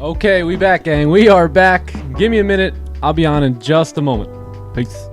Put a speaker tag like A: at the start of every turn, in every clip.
A: Okay, we back, gang. We are back. Give me a minute. I'll be on in just a moment. Peace.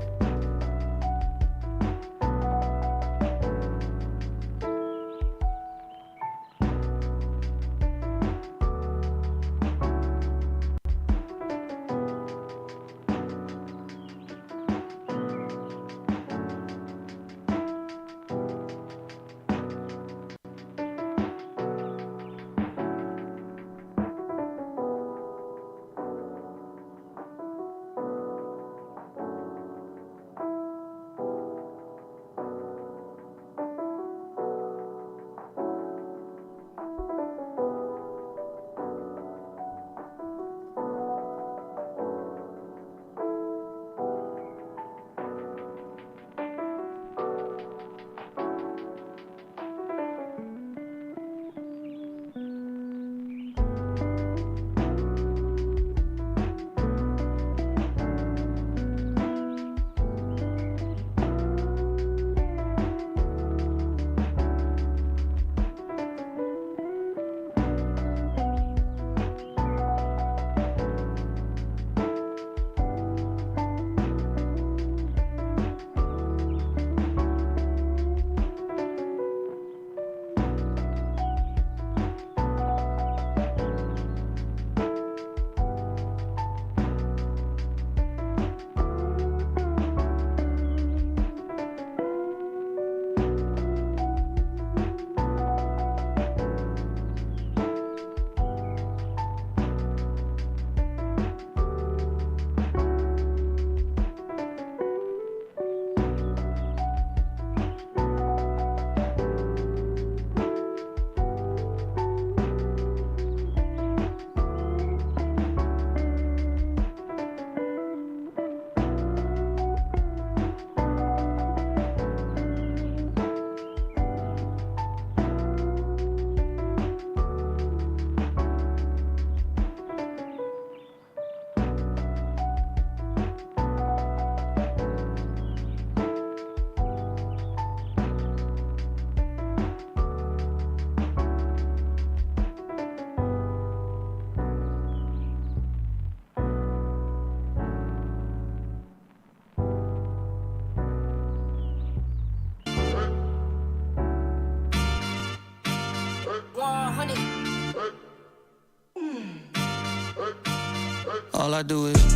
B: All I do is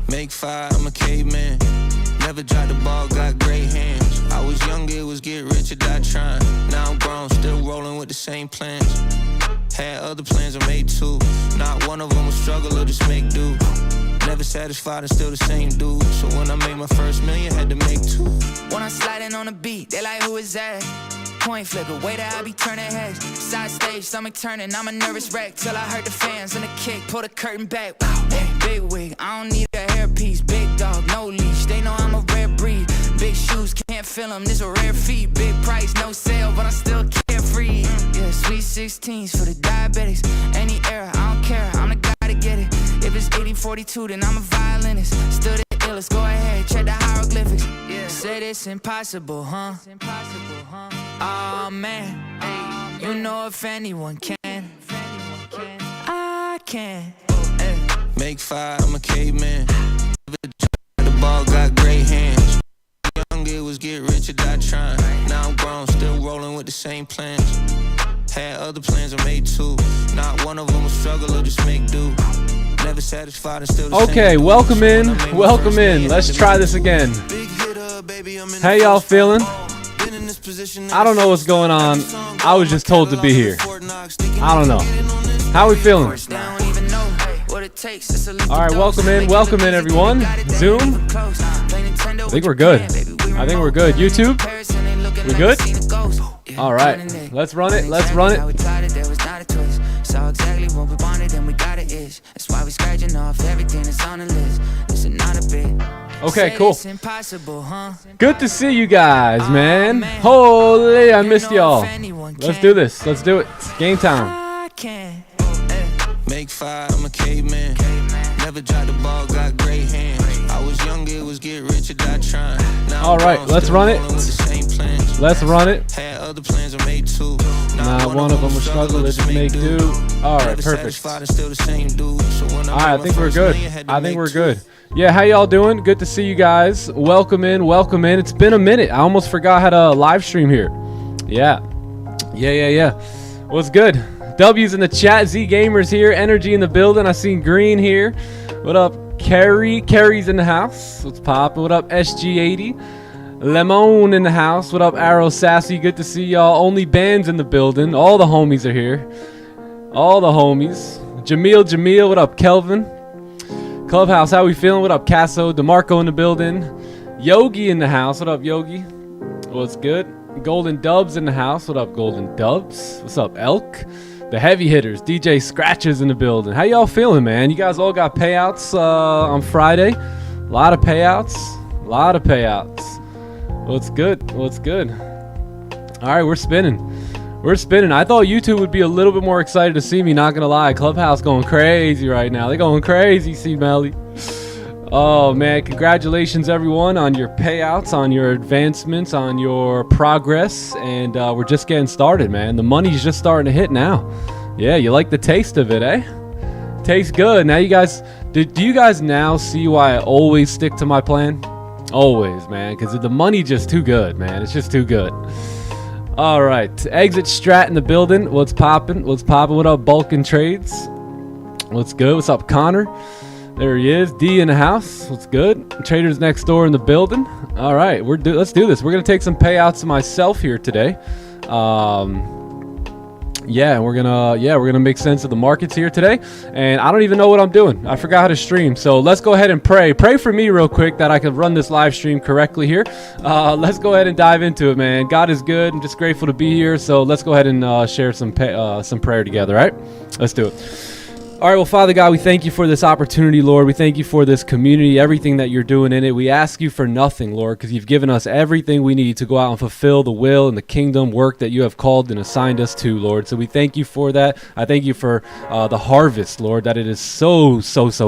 B: make fire, I'm a caveman. Never dropped the ball, got great hands. I was younger, it was get rich or die trying. Now I'm grown, still rolling with the same plans. Had other plans, I made two. Not one of them was struggle or just make do. Never satisfied and still the same dude. So when I made my first million, had to make two.
C: When I'm sliding on the beat, they like, who is that? Coin flipper, way that I be turning heads. Side stage, stomach turning, I'm a nervous wreck. Till I heard the fans and the kick, pull the curtain back. Hey, big wig, I don't need a hairpiece. Big dog, no leash, they know I'm a rare breed. Big shoes, can't feel them, this a rare feat. Big price, no sale, but I'm still carefree. Yeah, sweet 16s for the diabetics. Any era, I don't care, I'm the guy to get it. If it's 80-42, then I'm a violinist. Still the illest, go ahead, check the hieroglyphics. Yeah, said it's impossible, huh? It's impossible, huh? Oh man, you know if anyone can, I can.
B: Make fire, I'm a caveman. Never dropped the ball, got great hands. Young, it was get rich or die trying. Now I'm grown, still rolling with the same plans. Had other plans, I made two. Not one of them was struggle or just make do. Never satisfied and still the same.
A: Okay, welcome in, welcome in. Let's try this again. How y'all feeling? I don't know what's going on. I was just told to be here. I don't know. How we feeling? Alright, welcome in everyone. Zoom. I think we're good. I think we're good. YouTube? We good? Alright, let's run it. Let's run it.
C: Saw exactly what we wanted and we got it ish. That's why we scratching off everything that's on the list. Listen, not a bit.
A: Okay, cool. Good to see you guys, man. Holy, I missed y'all. Let's do this. Let's do it. It's game time.
B: Make fire, I'm a caveman. Never dropped the ball, got great hands. I was younger, it was get rich or die trying.
A: All right, let's run it. Let's run it.
B: Had other plans, I made two.
A: Not one of them will struggle to just make do. All right, perfect. All right, I think we're good. I think we're good. Yeah, how y'all doing? Good to see you guys. Welcome in, welcome in. It's been a minute. I almost forgot how to live stream here. Yeah. What's good? W's in the chat. Z Gamers here. Energy in the building. I seen Green here. What up, Carrie? Carrie's in the house. What's poppin'? What up, SG80? Lemon in the house. What up, Arrow Sassy? Good to see y'all. Only Bands in the building. All the homies are here. All the homies. Jamil. What up, Kelvin? Clubhouse, how we feeling? What up, Casso? DeMarco in the building. Yogi in the house. What up, Yogi? What's good? Golden Dubs in the house. What up, Golden Dubs? What's up, Elk? The heavy hitters. DJ Scratches in the building. How y'all feeling, man? You guys all got payouts on Friday? A lot of payouts. What's good? All right, we're spinning. I thought YouTube would be a little bit more excited to see me, not gonna lie. Clubhouse going crazy right now. They're going crazy, C Melly. Oh man, congratulations everyone on your payouts, on your advancements, on your progress, and we're just getting started, man. The money's just starting to hit now. Yeah, you like the taste of it, eh? Tastes good. Now you guys, do you guys now see why I always stick to my plan? Always, man, because the money just too good, man. It's just too good. All right, Exit Strat in the building. What's poppin'? What up, Bulkin Trades? What's good? What's up, Connor? There he is. D in the house. What's good? Traders next door in the building. All right, let's do this. We're gonna take some payouts to myself here today. Yeah, we're gonna make sense of the markets here today. And I don't even know what I'm doing. I forgot how to stream. So let's go ahead and pray. Pray for me real quick that I can run this live stream correctly here. Let's go ahead and dive into it, man. God is good. I'm just grateful to be here. So let's go ahead and share some prayer together. All right, let's do it. All right, well, Father God, we thank you for this opportunity, Lord. We thank you for this community, everything that you're doing in it. We ask you for nothing, Lord, because you've given us everything we need to go out and fulfill the will and the kingdom work that you have called and assigned us to, Lord. So we thank you for that. I thank you for the harvest, Lord, that it is so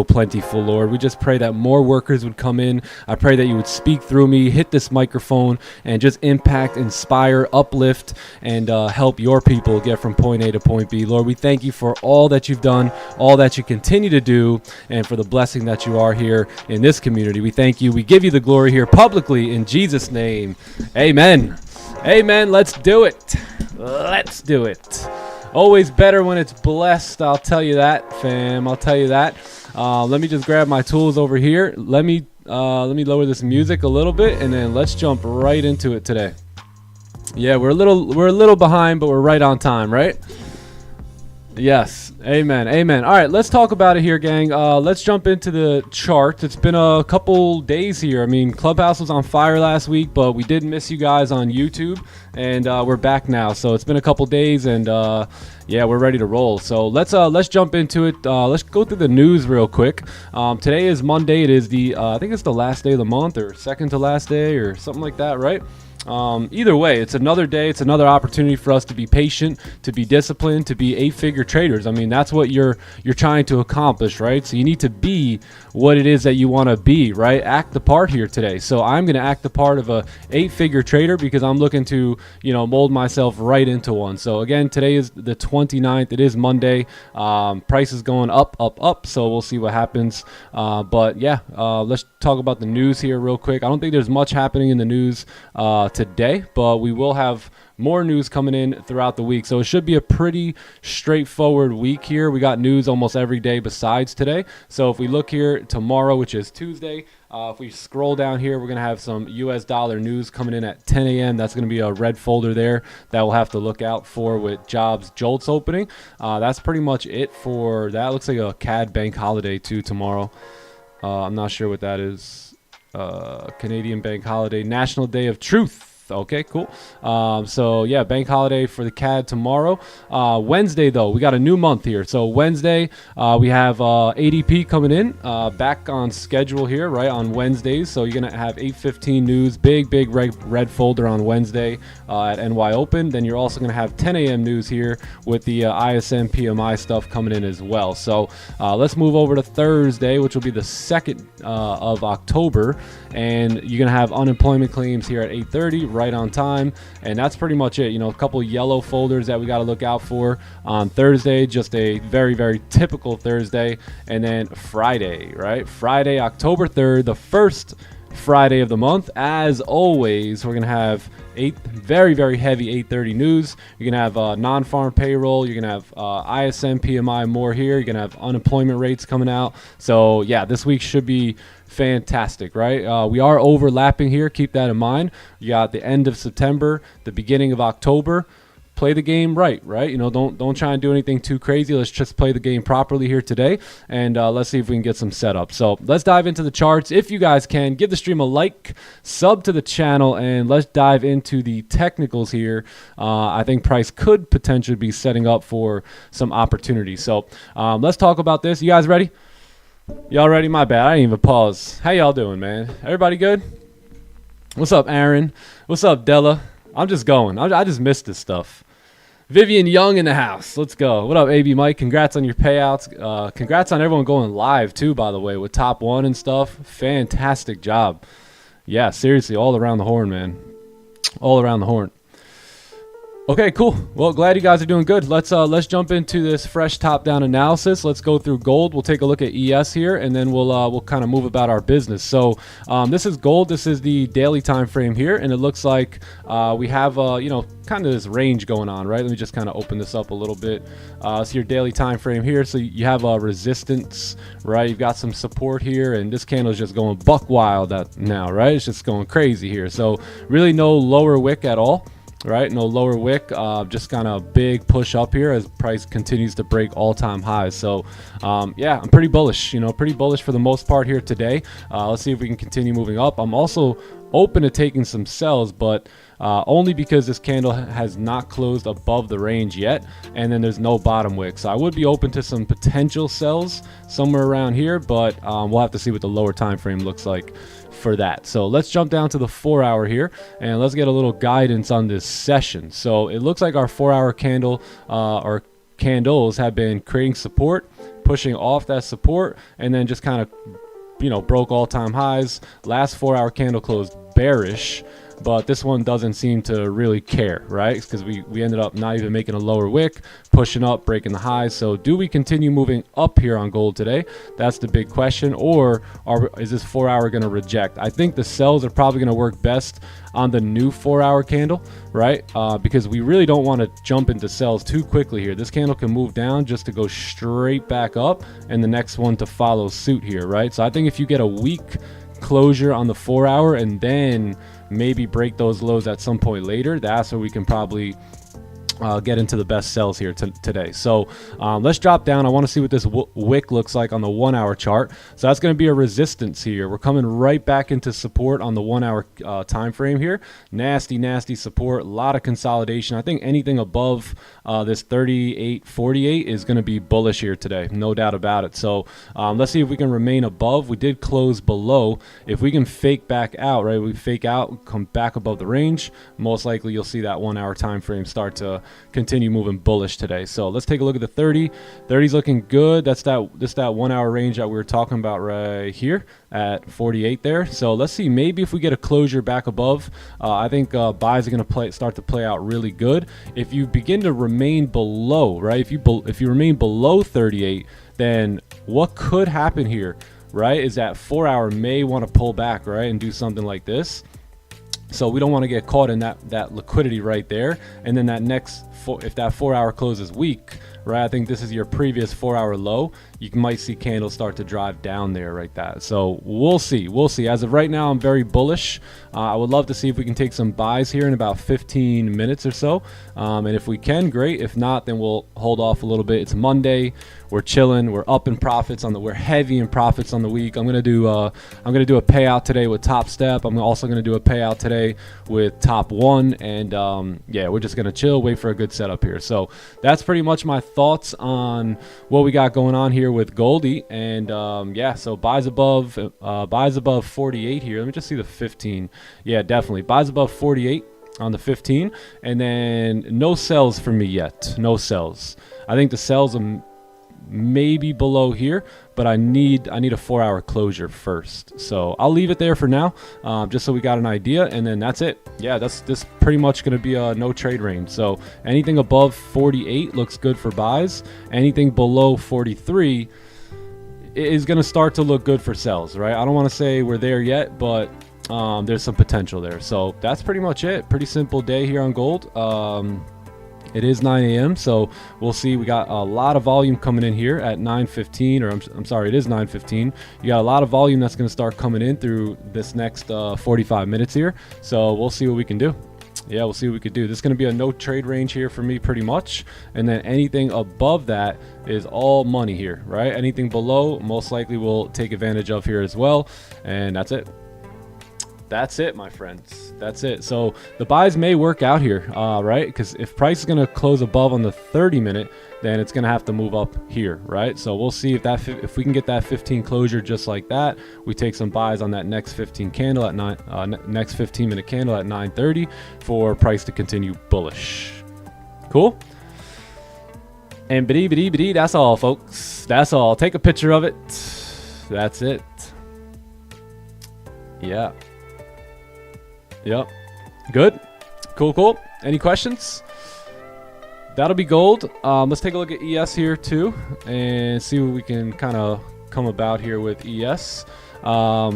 A: plentiful, Lord. We just pray that more workers would come in. I pray that you would speak through me, hit this microphone, and just impact, inspire, uplift, and help your people get from point A to point B. Lord, we thank you for all that you've done, all that you continue to do, and for the blessing that you are here in this community. We thank you. We give you the glory here publicly in Jesus' name. Amen. Amen. Let's do it. Always better when it's blessed. I'll tell you that, fam. I'll tell you that. Let me just grab my tools over here. Let me lower this music a little bit, and then let's jump right into it today. Yeah, we're a little behind, but we're right on time, right? Yes. Amen. All right, let's talk about it here, gang. Let's jump into the chart. It's been a couple days here. I mean, Clubhouse was on fire last week, but we did miss you guys on YouTube, and we're back now. So it's been a couple days, and yeah, we're ready to roll. So let's jump into it. Let's go through the news real quick. Today is Monday. It is I think it's the last day of the month, or second to last day, or something like that, right? Either way, it's another day. It's another opportunity for us to be patient, to be disciplined, to be 8-figure traders. I mean, that's what you're trying to accomplish, right? So you need to be what it is that you want to be, right? Act the part here today. So I'm going to act the part of a 8-figure trader because I'm looking to, mold myself right into one. So again, today is the 29th. It is Monday. Price is going up. So we'll see what happens. But yeah, let's talk about the news here real quick. I don't think there's much happening in the news today, but we will have more news coming in throughout the week. So it should be a pretty straightforward week here. We got news almost every day besides today. So if we look here tomorrow, which is Tuesday, if we scroll down here, we're going to have some US dollar news coming in at 10 a.m. That's going to be a red folder there that we'll have to look out for with jobs jolts opening. That's pretty much it for that. Looks like a CAD bank holiday too tomorrow. I'm not sure what that is. Canadian bank holiday, National Day of Truth. Okay, cool. So yeah, bank holiday for the CAD tomorrow. Wednesday though, we got a new month here. So Wednesday, we have ADP coming in, back on schedule here, right on Wednesdays. So you're gonna have 8:15 news, big red folder on Wednesday at NY Open. Then you're also gonna have 10 a.m. news here with the ISM PMI stuff coming in as well. So let's move over to Thursday, which will be the 2nd of October, and you're gonna have unemployment claims here at 8:30. right on time. And that's pretty much it. You know, a couple yellow folders that we got to look out for on Thursday, just a very, very typical Thursday. And then Friday, right? Friday, October 3rd, the first Friday of the month. As always, we're going to have very, very heavy 8:30 news. You're going to have non-farm payroll. You're going to have ISM, PMI more here. You're going to have unemployment rates coming out. So, yeah, this week should be fantastic, right? We are overlapping here. Keep that in mind. You got the end of September, the beginning of October. Play the game right? You know, don't try and do anything too crazy. Let's just play the game properly here today, and let's see if we can get some setup. So let's dive into the charts. If you guys can, give the stream a like, sub to the channel, and let's dive into the technicals here. I think price could potentially be setting up for some opportunity. So let's talk about this. You guys ready? Y'all ready? My bad. I didn't even pause. How y'all doing, man? Everybody good? What's up, Aaron? What's up, Della? I'm just going. I just missed this stuff. Vivian Young in the house. Let's go. What up, AB Mike? Congrats on your payouts. Congrats on everyone going live, too, by the way, with top one and stuff. Fantastic job. Yeah, seriously, all around the horn, man. All around the horn. Okay, cool. Well, glad you guys are doing good. Let's jump into this fresh top-down analysis. Let's go through gold. We'll take a look at ES here, and then we'll kind of move about our business. So this is gold. This is the daily time frame here, and it looks like we have you know, kind of this range going on, right? Let me just kind of open this up a little bit. So your daily time frame here. So you have a resistance, right? You've got some support here, and this candle is just going buck wild now, right? It's just going crazy here. So really no lower wick at all. Right, no lower wick, just kind of big push up here as price continues to break all-time highs. So yeah, I'm pretty bullish, you know, pretty bullish for the most part here today. Let's see if we can continue moving up. I'm also open to taking some sells, but only because this candle has not closed above the range yet, and then there's no bottom wick. So I would be open to some potential sells somewhere around here, but we'll have to see what the lower time frame looks like for that. So let's jump down to the 4-hour here, and let's get a little guidance on this session. So it looks like our 4-hour candle or candles have been creating support, pushing off that support, and then just kind of, you know, broke all-time highs. Last 4-hour candle closed bearish, but this one doesn't seem to really care, right? Because we ended up not even making a lower wick, pushing up, breaking the highs. So do we continue moving up here on gold today? That's the big question. Or is this 4-hour going to reject? I think the sells are probably going to work best on the new 4-hour candle, right? Because we really don't want to jump into sells too quickly here. This candle can move down just to go straight back up, and the next one to follow suit here, right? So I think if you get a weak closure on the 4-hour and then maybe break those lows at some point later, that's where we can probably get into the best sells here today. So let's drop down. I want to see what this wick looks like on the 1-hour chart. So that's going to be a resistance here. We're coming right back into support on the 1-hour time frame here. Nasty support, a lot of consolidation. I think anything above this 38.48 is going to be bullish here today, no doubt about it. So let's see if we can remain above. We did close below. If we can fake back out, right, we fake out, come back above the range, most likely you'll see that 1-hour time frame start to continue moving bullish today. So let's take a look at the 30. 30's looking good. That's that 1-hour range that we were talking about right here at 48 there. So let's see, maybe if we get a closure back above, I think buys are going to start to play out really good. If you begin to remain below, right, if you remain below 38, then what could happen here, right, is that 4-hour may want to pull back, right, and do something like this. So we don't want to get caught in that liquidity right there. And then that next, if that 4-hour closes weak, right, I think this is your previous 4-hour low. You might see candles start to drive down there like that. So we'll see. As of right now, I'm very bullish. I would love to see if we can take some buys here in about 15 minutes or so. And if we can, great. If not, then we'll hold off a little bit. It's Monday. We're chilling. We're up in profits we're heavy in profits on the week. I'm gonna do a payout today with Top Step. I'm also gonna do a payout today with Top One, and yeah, we're just gonna chill, wait for a good setup here. So that's pretty much my thoughts on what we got going on here with Goldie. And yeah, so buys above 48 here. Let me just see the 15. Yeah, definitely buys above 48 on the 15, and then no sells for me yet. No sells. I think the sells maybe below here, but I need a 4-hour closure first. So I'll leave it there for now, just so we got an idea, and then that's it. Yeah, this pretty much going to be a no trade range. So anything above 48 looks good for buys. Anything below 43 is going to start to look good for sells, right? I don't want to say we're there yet, but there's some potential there. So that's pretty much it. Pretty simple day here on gold. It is 9 a.m. so we'll see. We got a lot of volume coming in here at 9:15, or I'm sorry, it is 9:15. You got a lot of volume that's going to start coming in through this next 45 minutes here. So we'll see what we can do. Yeah, we'll see what we could do. This is going to be a no trade range here for me pretty much. And then anything above that is all money here, right? Anything below, most likely we'll take advantage of here as well. And that's it. That's it, my friends. That's it. So the buys may work out here, right? Because if price is going to close above on the 30-minute, then it's going to have to move up here, right? So we'll see if we can get that 15 closure just like that. We take some buys on that next 15 candle at next 15-minute candle at 9:30 for price to continue bullish. Cool. And biddy, that's all, folks. That's all. Take a picture of it. That's it. Yeah. Yep. Good. Cool. Any questions? That'll be gold. Let's take a look at ES here too and see what we can kind of come about here with ES. All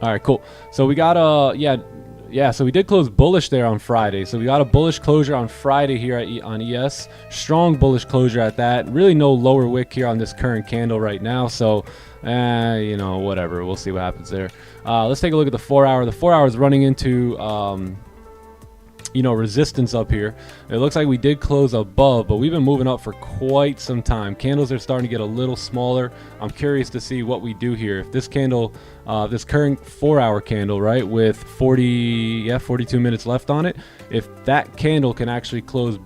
A: right, cool. So we got so we did close bullish there on Friday. So we got a bullish closure on Friday here on ES. Strong bullish closure at that. Really no lower wick here on this current candle right now. So you know, whatever. We'll see what happens there. Let's take a look at the 4-hour. The 4-hour is running into, you know, resistance up here. It looks like we did close above, but we've been moving up for quite some time. Candles are starting to get a little smaller. I'm curious to see what we do here. If this candle, this current 4-hour candle, right, with 42 minutes left on it, if that candle can actually close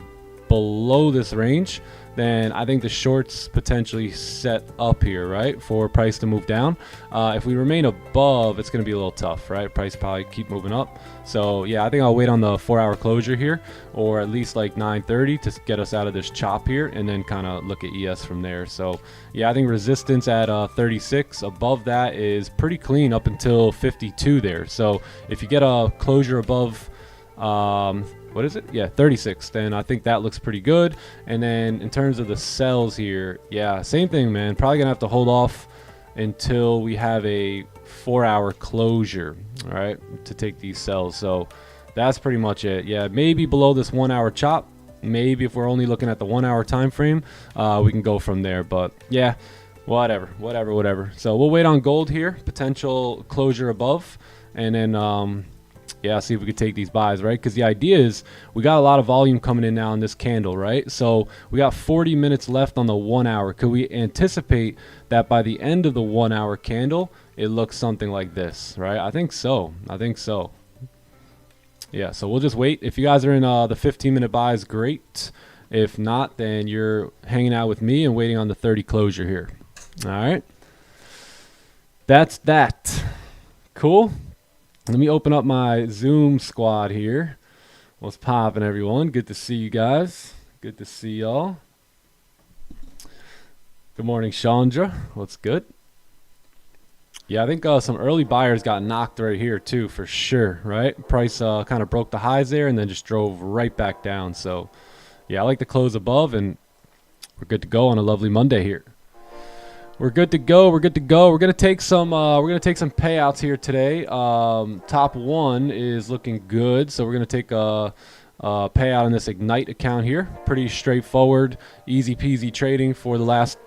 A: below this range, then I think the shorts potentially set up here, right, for price to move down. If we remain above, it's going to be a little tough, right? Price probably keep moving up. So yeah, I think I'll wait on the 4-hour closure here, or at least like 9:30 to get us out of this chop here, and then kind of look at ES from there. So yeah, I think resistance at 36. Above that is pretty clean up until 52 there. So if you get a closure above, what is it? Yeah, 36. Then I think that looks pretty good. And then in terms of the sells here, yeah, same thing, man. Probably gonna have to hold off until we have a 4-hour closure, all right, to take these sells. So that's pretty much it. Yeah, maybe below this 1-hour chop. Maybe if we're only looking at the 1-hour time frame, we can go from there. But yeah, whatever. So we'll wait on gold here, potential closure above, and then yeah, see if we could take these buys, right? Because the idea is we got a lot of volume coming in now on this candle, right? So we got 40 minutes left on the 1-hour. Could we anticipate that by the end of the 1-hour candle, it looks something like this, right? I think so. Yeah, so we'll just wait. If you guys are in the 15-minute buys, great. If not, then you're hanging out with me and waiting on the 30 closure here. All right. That's that. Cool. Let me open up my Zoom squad here. What's poppin', everyone? Good to see you guys. Good to see y'all. Good morning, Chandra. What's good? Yeah, I think some early buyers got knocked right here too, for sure, right? Price kind of broke the highs there and then just drove right back down. So, yeah, I like the close above, and we're good to go on a lovely Monday here. We're good to go. We're gonna take some payouts here today. Top one is looking good, so we're gonna take a payout on this Ignite account here. Pretty straightforward, easy peasy trading for the last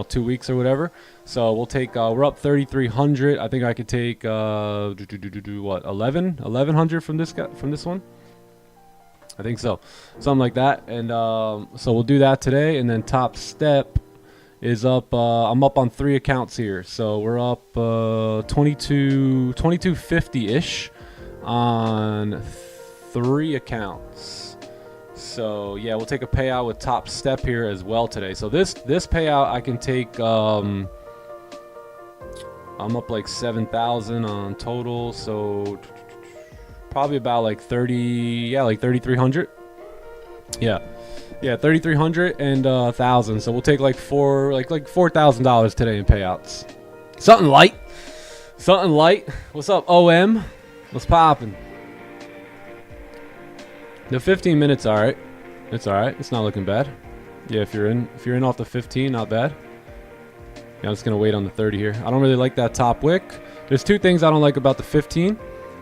A: 2 weeks or whatever. So we'll take. We're up 3,300. I think I could take what 1,100 from this one. I think so, something like that. And so we'll do that today, and then top step is up. I'm up on 3 accounts here, so we're up 2250-ish on 3 accounts. So yeah, we'll take a payout with top step here as well today. So this payout I can take. I'm up like 7,000 on total, so probably about like 3,300. Yeah. Yeah, 3,300 and 1,000. So we'll take like $4,000 today in payouts. Something light. Something light. What's up, OM? What's poppin'? The 15 minutes, all right. It's all right. It's not looking bad. Yeah, if you're in off the 15, not bad. Yeah, I'm just gonna wait on the 30 here. I don't really like that top wick. There's two things I don't like about the 15.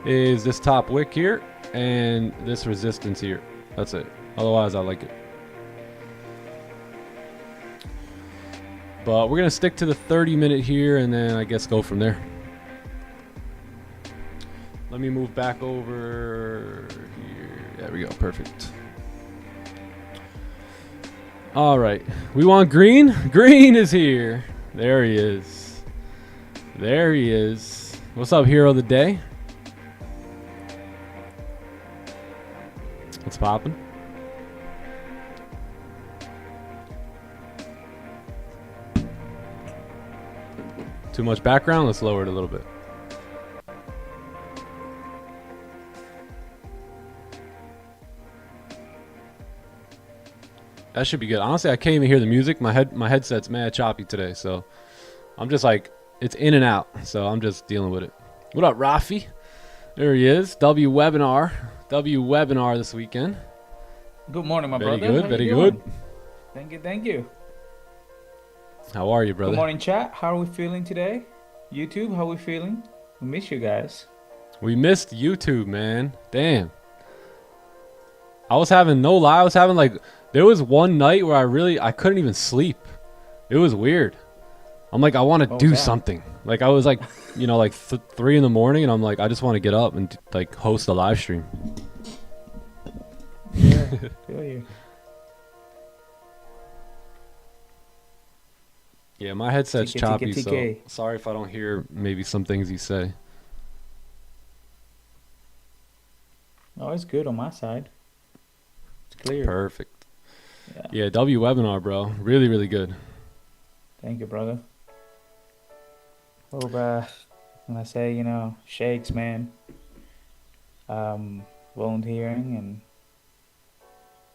A: Is this top wick here and this resistance here. That's it. Otherwise, I like it. But we're gonna stick to the 30-minute here, and then I guess go from there. Let me move back over here. There we go. Perfect. All right. We want green. Green is here. There he is. There he is. What's up, hero of the day? What's poppin'? Too much background? Let's lower it a little bit. That should be good. Honestly, I can't even hear the music. My headset's mad choppy today, so I'm just like, it's in and out. So I'm just dealing with it. What up, Rafi? There he is. W webinar this weekend.
D: Good morning, my brother.
A: Very good, very good.
D: Thank you, thank you.
A: How are you, brother?
D: Good morning, chat. How are we feeling today? YouTube, how are we feeling? We miss you guys.
A: We missed YouTube, man. Damn. I was having no lie. I was having like, there was one night where I couldn't even sleep. It was weird. I'm like, I want to do something. Like I was like, you know, like 3 in the morning, and I'm like, I just want to get up and like host a live stream.
D: Yeah, feel you.
A: Yeah, my headset's choppy, so
D: TK.
A: sorry if I don't hear maybe some things you say.
D: Oh, it's good on my side. It's clear.
A: Perfect. Yeah, W webinar, bro. Really, really good.
D: Thank you, brother. Hope when I say, you know, shakes, man. Volunteering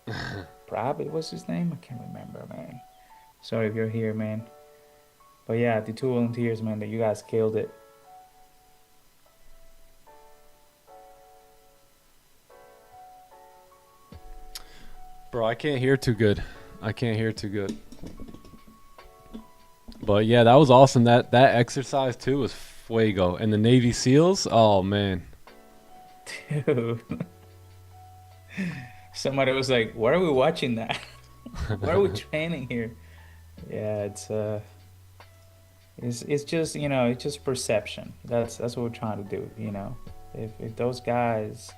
D: and probably what's his name? I can't remember, man. Sorry if you're here, man. But yeah, the 2 volunteers, man, that you guys killed it.
A: Bro, I can't hear too good. But yeah, that was awesome. That exercise too was fuego. And the Navy SEALs, oh man.
D: Dude. Somebody was like, why are we watching that? Why are we training here? Yeah, it's just, you know, it's just perception. That's what we're trying to do, you know. If those guys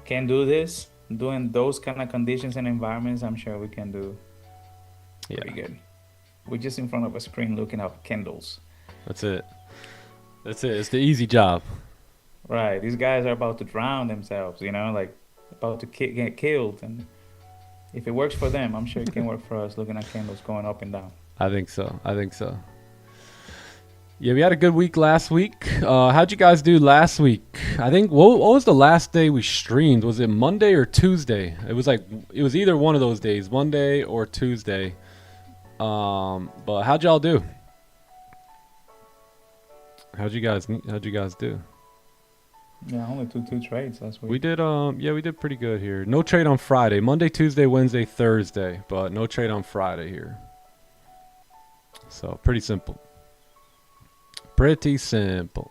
D: can do this, doing those kind of conditions and environments, I'm sure we can do pretty good. We're just in front of a screen looking at Kindles.
A: That's it. It's the easy job.
D: Right. These guys are about to drown themselves, you know, like about to get killed. And if it works for them, I'm sure it can work for us looking at candles going up and down.
A: I think so. Yeah, we had a good week last week. How'd you guys do last week? I think, what was the last day we streamed? Was it Monday or Tuesday? It was either one of those days, Monday or Tuesday. But how'd y'all do? How'd you guys do?
D: Yeah, only two trades last week.
A: We did, we did pretty good here. No trade on Friday. Monday, Tuesday, Wednesday, Thursday. But no trade on Friday here. So, pretty simple. Pretty simple.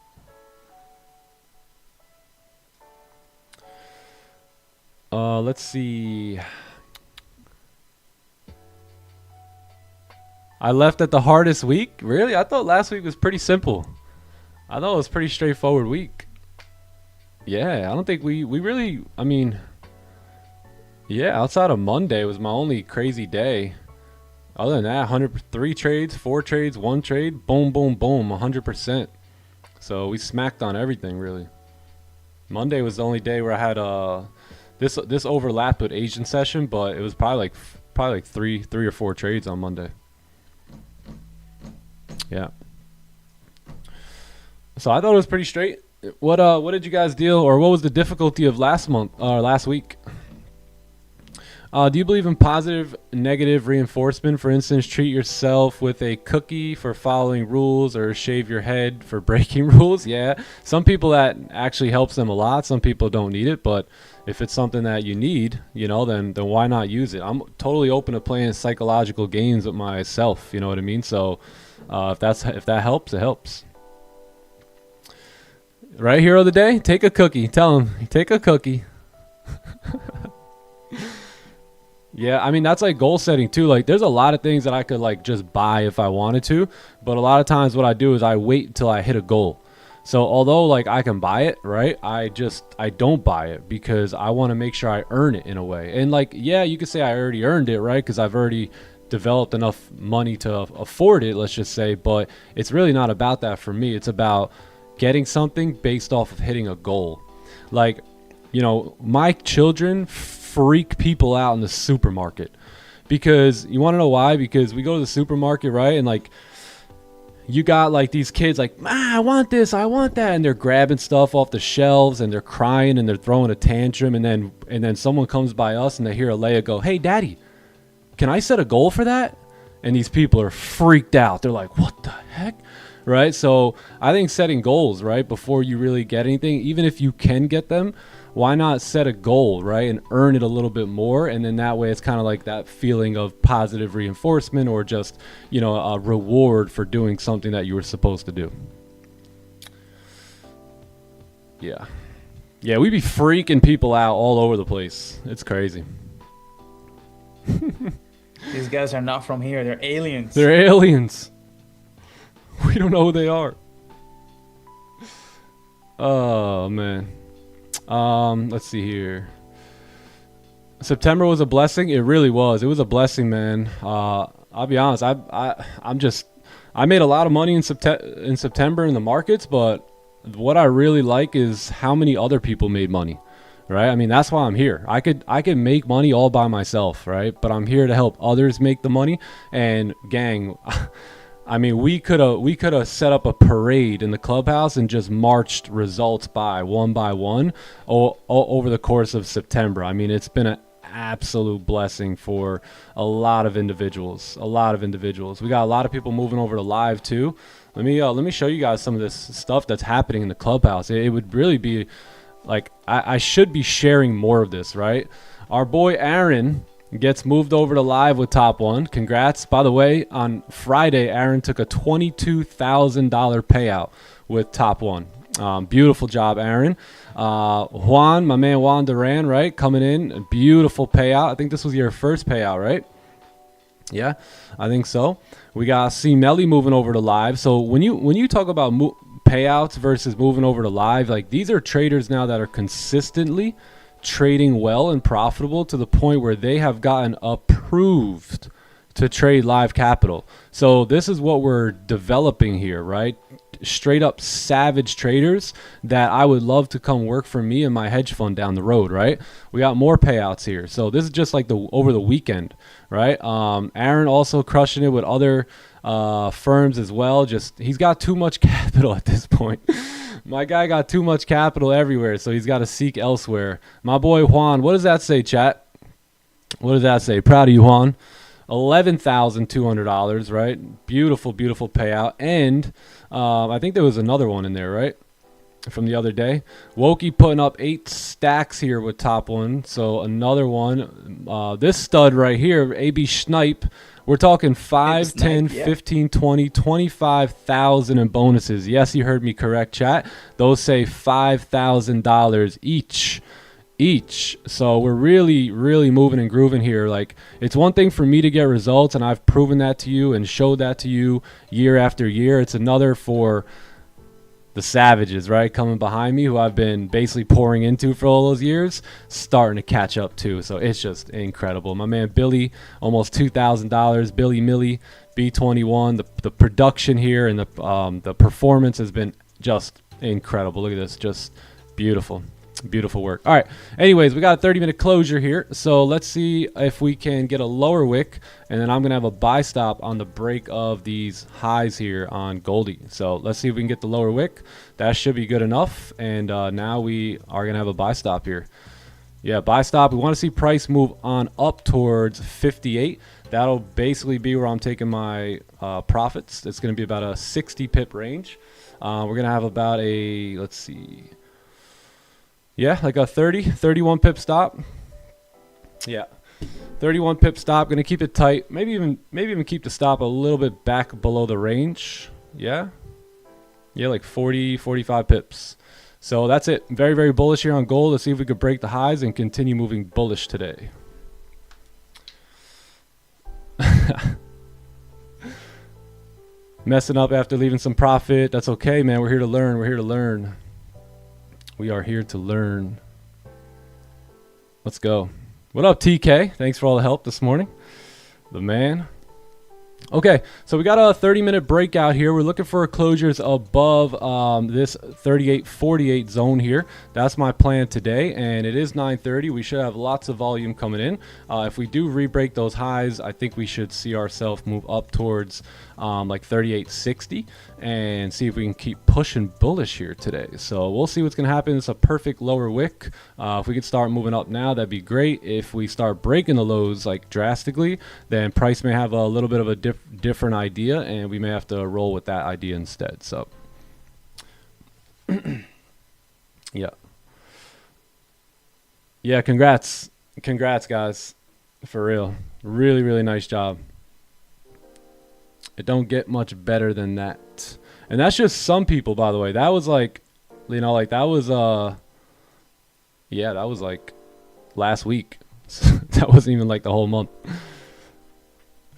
A: Let's see. I left at the hardest week? Really? I thought last week was pretty simple. I thought it was a pretty straightforward week. Yeah, I don't think we really, I mean, yeah, outside of Monday was my only crazy day. Other than that, 103 trades, 4 trades, 1 trade, boom, boom, boom, 100%. So we smacked on everything, really. Monday was the only day where I had this overlapped with Asian session, but it was probably like three or 4 trades on Monday. Yeah. So I thought it was pretty straight. What did you guys deal, or what was the difficulty of last week? Do you believe in positive, negative reinforcement? For instance, treat yourself with a cookie for following rules, or shave your head for breaking rules. Yeah, some people that actually helps them a lot. Some people don't need it, but if it's something that you need, you know, then why not use it? I'm totally open to playing psychological games with myself. You know what I mean? So if that helps, it helps. Right, hero of the day, take a cookie. Tell him, take a cookie. Yeah, I mean, that's like goal setting too. Like, there's a lot of things that I could like just buy if I wanted to, but a lot of times what I do is I wait until I hit a goal. So although like I can buy it, right, I don't buy it because I want to make sure I earn it in a way. And like, yeah, you could say I already earned it, right, because I've already developed enough money to afford it, let's just say. But it's really not about that for me. It's about getting something based off of hitting a goal. Like, you know, my children freak people out in the supermarket, because you want to know why? Because we go to the supermarket, right, and like you got like these kids like, I want this, I want that, and they're grabbing stuff off the shelves and they're crying and they're throwing a tantrum, and then someone comes by us and they hear Alea go, hey daddy, can I set a goal for that? And these people are freaked out. They're like, what the heck? Right? So I think setting goals, right, before you really get anything, even if you can get them, why not set a goal, right, and earn it a little bit more? And then that way it's kind of like that feeling of positive reinforcement, or just, you know, a reward for doing something that you were supposed to do. Yeah, we be freaking people out all over the place. It's crazy.
D: These guys are not from here. They're aliens.
A: They're aliens. We don't know who they are. Oh man. Let's see here. September was a blessing. It really was. It was a blessing, man. I'll be honest. I made a lot of money in September in the markets, but what I really like is how many other people made money, right? I mean, that's why I'm here. I could make money all by myself, right? But I'm here to help others make the money. And gang, I mean, we could have set up a parade in the clubhouse and just marched results by one over the course of September. I mean, it's been an absolute blessing for a lot of individuals. We got a lot of people moving over to live too. Let me show you guys some of this stuff that's happening in the clubhouse. It would really be like, I should be sharing more of this, right? Our boy Aaron gets moved over to live with Top One. Congrats. By the way, on Friday, Aaron took a $22,000 payout with Top One. Beautiful job, Aaron. Juan, my man Juan Duran, right, coming in. A beautiful payout. I think this was your first payout, right? Yeah, I think so. We got C Melly moving over to live. So when you talk about payouts versus moving over to live, like, these are traders now that are consistently trading well and profitable to the point where they have gotten approved to trade live capital. So this is what we're developing here, right? Straight up savage traders that I would love to come work for me and my hedge fund down the road, right? We got more payouts here. So this is just like over the weekend, right? Aaron also crushing it with other firms as well. Just, he's got too much capital at this point. My guy got too much capital everywhere, so he's got to seek elsewhere. My boy Juan, what does that say, chat? What does that say? Proud of you, Juan. $11,200, right? Beautiful, beautiful payout. And I think there was another one in there, right, from the other day. Wokey putting up 8 stacks here with Top One. So another one. This stud right here, AB Snipe. We're talking 5, 10, 15, 20, 25,000 in bonuses. Yes, you heard me correct, chat. Those say $5,000 each. So we're really, really moving and grooving here. Like, it's one thing for me to get results, and I've proven that to you and showed that to you year after year. It's another for the savages, right, coming behind me, who I've been basically pouring into for all those years, starting to catch up too. So it's just incredible. My man Billy, almost $2,000. Billy Millie, B21. The production here and the performance has been just incredible. Look at this, just beautiful. Beautiful work. All right, anyways, we got a 30-minute closure here, so let's see if we can get a lower wick, and then I'm gonna have a buy stop on the break of these highs here on Goldie. So let's see if we can get the lower wick. That should be good enough, and now we are gonna have a buy stop here. Yeah, buy stop. We want to see price move on up towards 58. That'll basically be where I'm taking my profits. It's going to be about a 60 pip range. We're going to have about a, let's see. Yeah, like a 31 pip stop. Yeah. 31 pip stop. Going to keep it tight. Maybe even keep the stop a little bit back below the range. Yeah. Yeah, like 40, 45 pips. So that's it. Very, very bullish here on gold. Let's see if we could break the highs and continue moving bullish today. Messing up after leaving some profit. That's okay, man. We're here to learn. We're here to learn. We are here to learn. Let's go. What up, TK? Thanks for all the help this morning. The man. Okay, so we got a 30-minute breakout here. We're looking for closures above this 38.48 zone here. That's my plan today, and it is 9:30. We should have lots of volume coming in. If we do re-break those highs, I think we should see ourselves move up towards like 38.60 and see if we can keep pushing bullish here today. So we'll see what's going to happen. It's a perfect lower wick. If we could start moving up now, that'd be great. If we start breaking the lows like drastically, then price may have a little bit of a different idea, and we may have to roll with that idea instead. So yeah, congrats guys, for real. Really nice job. It don't get much better than that. And that's just some people, by the way. That was like, you know, like that was yeah, that was like last week. That wasn't even like the whole month.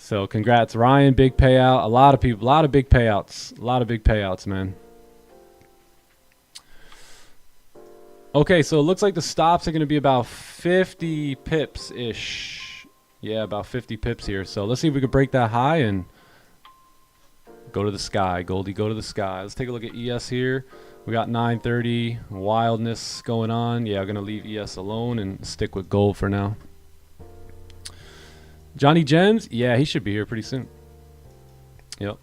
A: So congrats, Ryan. Big payout. A lot of people, a lot of big payouts. A lot of big payouts, man. Okay, so it looks like the stops are going to be about 50 pips ish. Yeah, about 50 pips here. So let's see if we can break that high and go to the sky. Goldie, go to the sky. Let's take a look at ES here. We got 930 wildness going on. Yeah, I'm going to leave ES alone and stick with gold for now. Johnny Gems, yeah, he should be here pretty soon. Yep.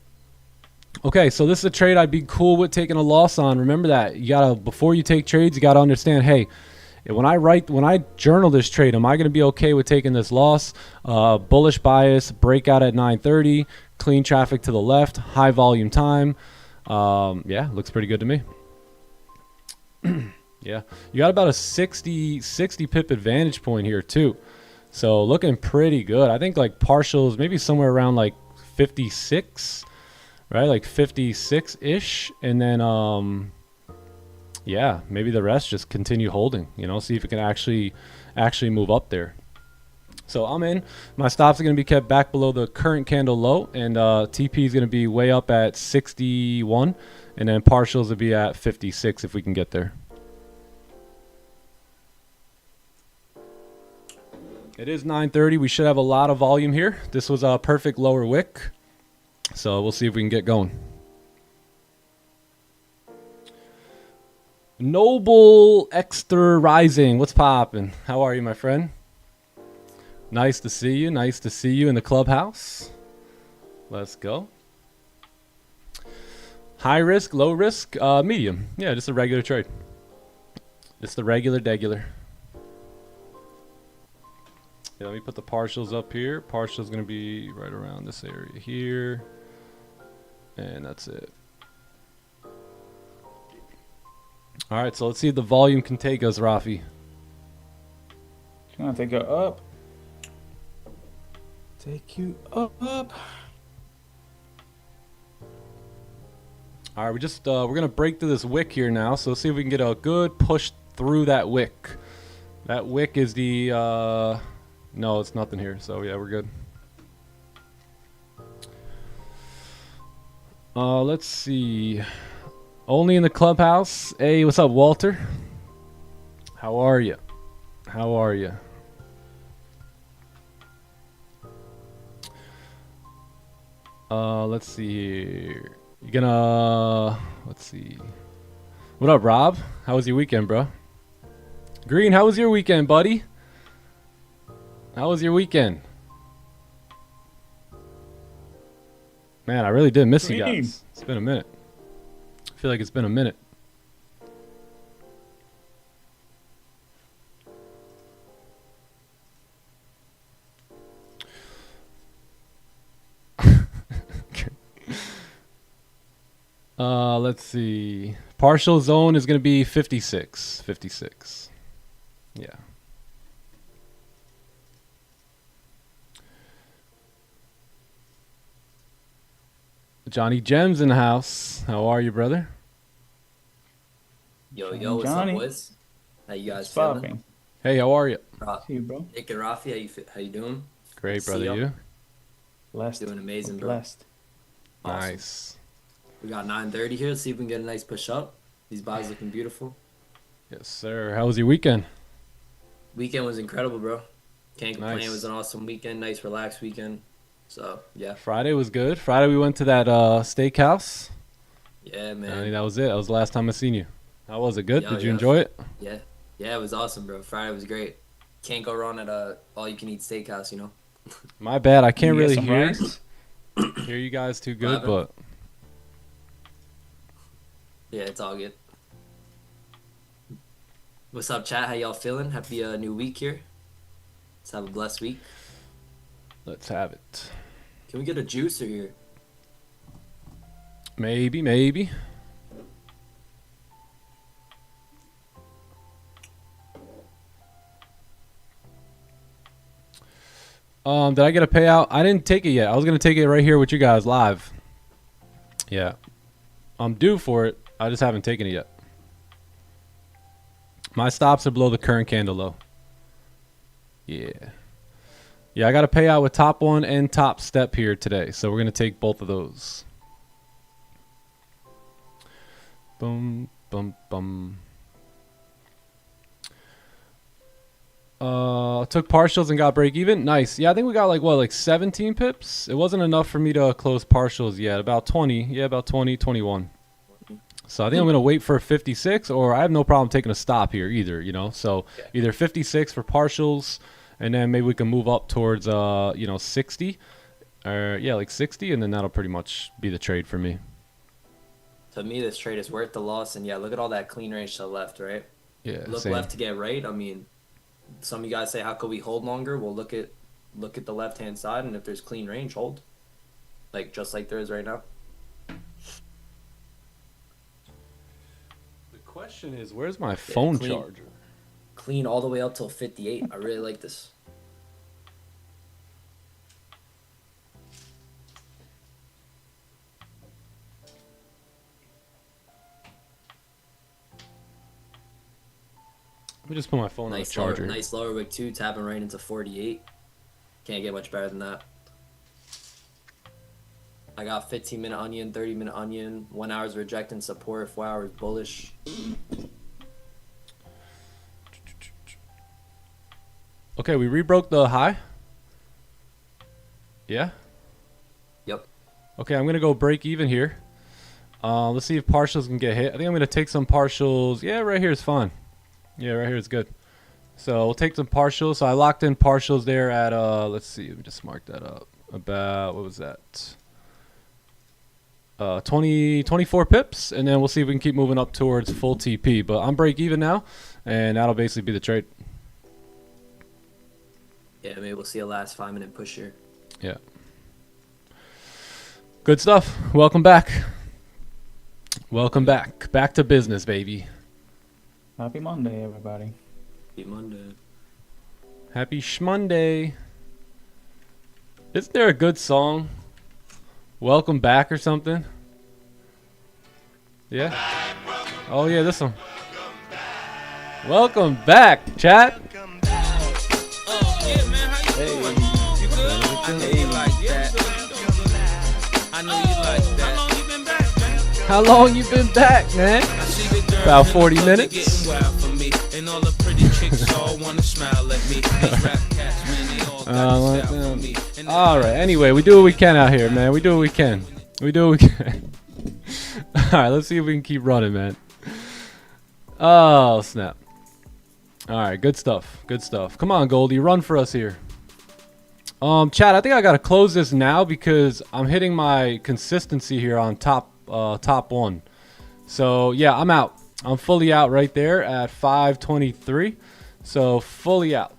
A: Okay, so this is a trade I'd be cool with taking a loss on. Remember that. You gotta, before you take trades, you gotta understand, hey, when I journal this trade, am I gonna be okay with taking this loss? Bullish bias, breakout at 9:30, clean traffic to the left, high volume time. Yeah, looks pretty good to me. Yeah, you got about a 60 pip advantage point here too. So looking pretty good. I think like partials, maybe somewhere around like 56, right? Like 56-ish. And then, yeah, maybe the rest just continue holding, you know, see if it can actually move up there. So I'm in. My stops are going to be kept back below the current candle low. And TP is going to be way up at 61. And then partials will be at 56 if we can get there. It is 9:30. We should have a lot of volume here. This was a perfect lower wick. So we'll see if we can get going. Noble Extra Rising. What's poppin'? How are you, my friend? Nice to see you. Nice to see you in the clubhouse. Let's go. High risk, low risk, medium. Yeah, just a regular trade. Just the regular. Yeah, let me put the partials up here. Partial's going to be right around this area here. And that's it. All right, so let's see if the volume can take us, Rafi.
D: It's going to take you up. Take you up.
A: All right, we're going to break through this wick here now. So let's see if we can get a good push through that wick. That wick is the... no, it's nothing here. So, yeah, we're good. Let's see. Only in the clubhouse. Hey, what's up, Walter? How are you? How are you? Let's see here. You gonna... Let's see. What up, Rob? How was your weekend, bro? Green, how was your weekend, buddy? How was your weekend? Man, I really did miss you guys. It's been a minute. I feel like it's been a minute. Let's see. Partial zone is going to be 56. 56. Yeah. Johnny Gems in the house. How are you, brother?
E: Yo, what's
D: Johnny.
E: up, boys? How you guys
D: It's
E: feeling?
D: popping.
A: Hey, how are you?
D: See you, bro.
E: Nick and Rafi, how you doing?
A: Great,
E: See
A: brother.
E: ya.
A: You?
D: Blessed.
E: Doing amazing, bro.
D: Blessed.
E: Awesome.
A: Nice.
E: We got 9:30 here. Let's see if we can get a nice push up. These buys looking beautiful.
A: Yes, sir. How was your weekend?
E: Weekend was incredible, bro. Can't complain.
A: Nice.
E: It was an awesome weekend. Nice, relaxed weekend. So, yeah.
A: Friday was good. Friday we went to that steakhouse.
E: Yeah,
A: I
E: man.
A: mean, that was it. That was the last time I seen you. How was it? Good?
E: Yo,
A: Did you
E: yeah.
A: enjoy it?
E: Yeah. Yeah, it was awesome, bro. Friday was great. Can't go wrong at a all-you-can-eat steakhouse, you know?
A: My bad. I can't
D: You get
A: really
D: some
A: hear
D: rice?
A: hear you guys too good,
E: happened?
A: but
E: Yeah, it's all good. What's up, chat? How y'all feeling? Happy new week here. Let's have a blessed week.
A: let's have it.
E: Can we get a juicer here?
A: Maybe, maybe. Did I get a payout? I didn't take it yet. I was gonna take it right here with you guys live. Yeah. I'm due for it. I just haven't taken it yet. My stops are below the current candle though. Yeah. Yeah, I got a payout with top one and top step here today. So we're gonna take both of those. Boom, bum, bum. Took partials and got break even. Nice. Yeah, I think we got like 17 pips. It wasn't enough for me to close partials yet. About 20. Yeah, about 20, 21. So I think I'm going to wait for 56, or I have no problem taking a stop here either, you know. So either 56 for partials, and then maybe we can move up towards 60. Yeah, like 60, and then that'll pretty much be the trade for me.
E: To me, this trade is worth the loss. And yeah, look at all that clean range to the left, right?
A: Yeah,
E: Look
A: same.
E: left to get right. I mean, some of you guys say, how could we hold longer? Well, look at the left-hand side, and if there's clean range, hold. Like, just like there is right now.
A: The question is, where's my phone
E: clean.
A: charger?
E: Clean all the way up till 58. I really like this.
A: Let me just put my phone on the
E: Nice
A: charger.
E: nice lower wick too, tapping right into 48. Can't get much better than that. I got 15-minute onion, 30-minute onion, 1 hour's rejecting support, 4 hours bullish.
A: Okay, we rebroke the high. Yeah.
E: Yep.
A: Okay, I'm gonna go break even here. Let's see if partials can get hit. I think I'm gonna take some partials. Yeah, right here is fine. Yeah, right here is good. So we'll take some partials. So I locked in partials there at let's see, let me just mark that up. About what was that? 24 pips, and then we'll see if we can keep moving up towards full TP. But I'm break even now, and that'll basically be the trade.
E: Yeah, maybe we'll see a last 5-minute push here.
A: Yeah. Good stuff. Welcome back. Welcome back. Back to business, baby.
D: Happy Monday, everybody.
E: Happy Monday.
A: Happy Schmonday. Isn't there a good song? Welcome back or something? Yeah? Oh yeah, this one. Welcome back, chat. How long you been back, man? About 40 minutes. All right. Anyway, we do what we can out here, man. We do what we can. We do what we can. All right. Let's see if we can keep running, man. Oh, snap. All right. Good stuff. Good stuff. Come on, Goldie. Run for us here. Chat, I think I got to close this now because I'm hitting my consistency here on top one. So, yeah, I'm out. I'm fully out right there at 523. So, fully out.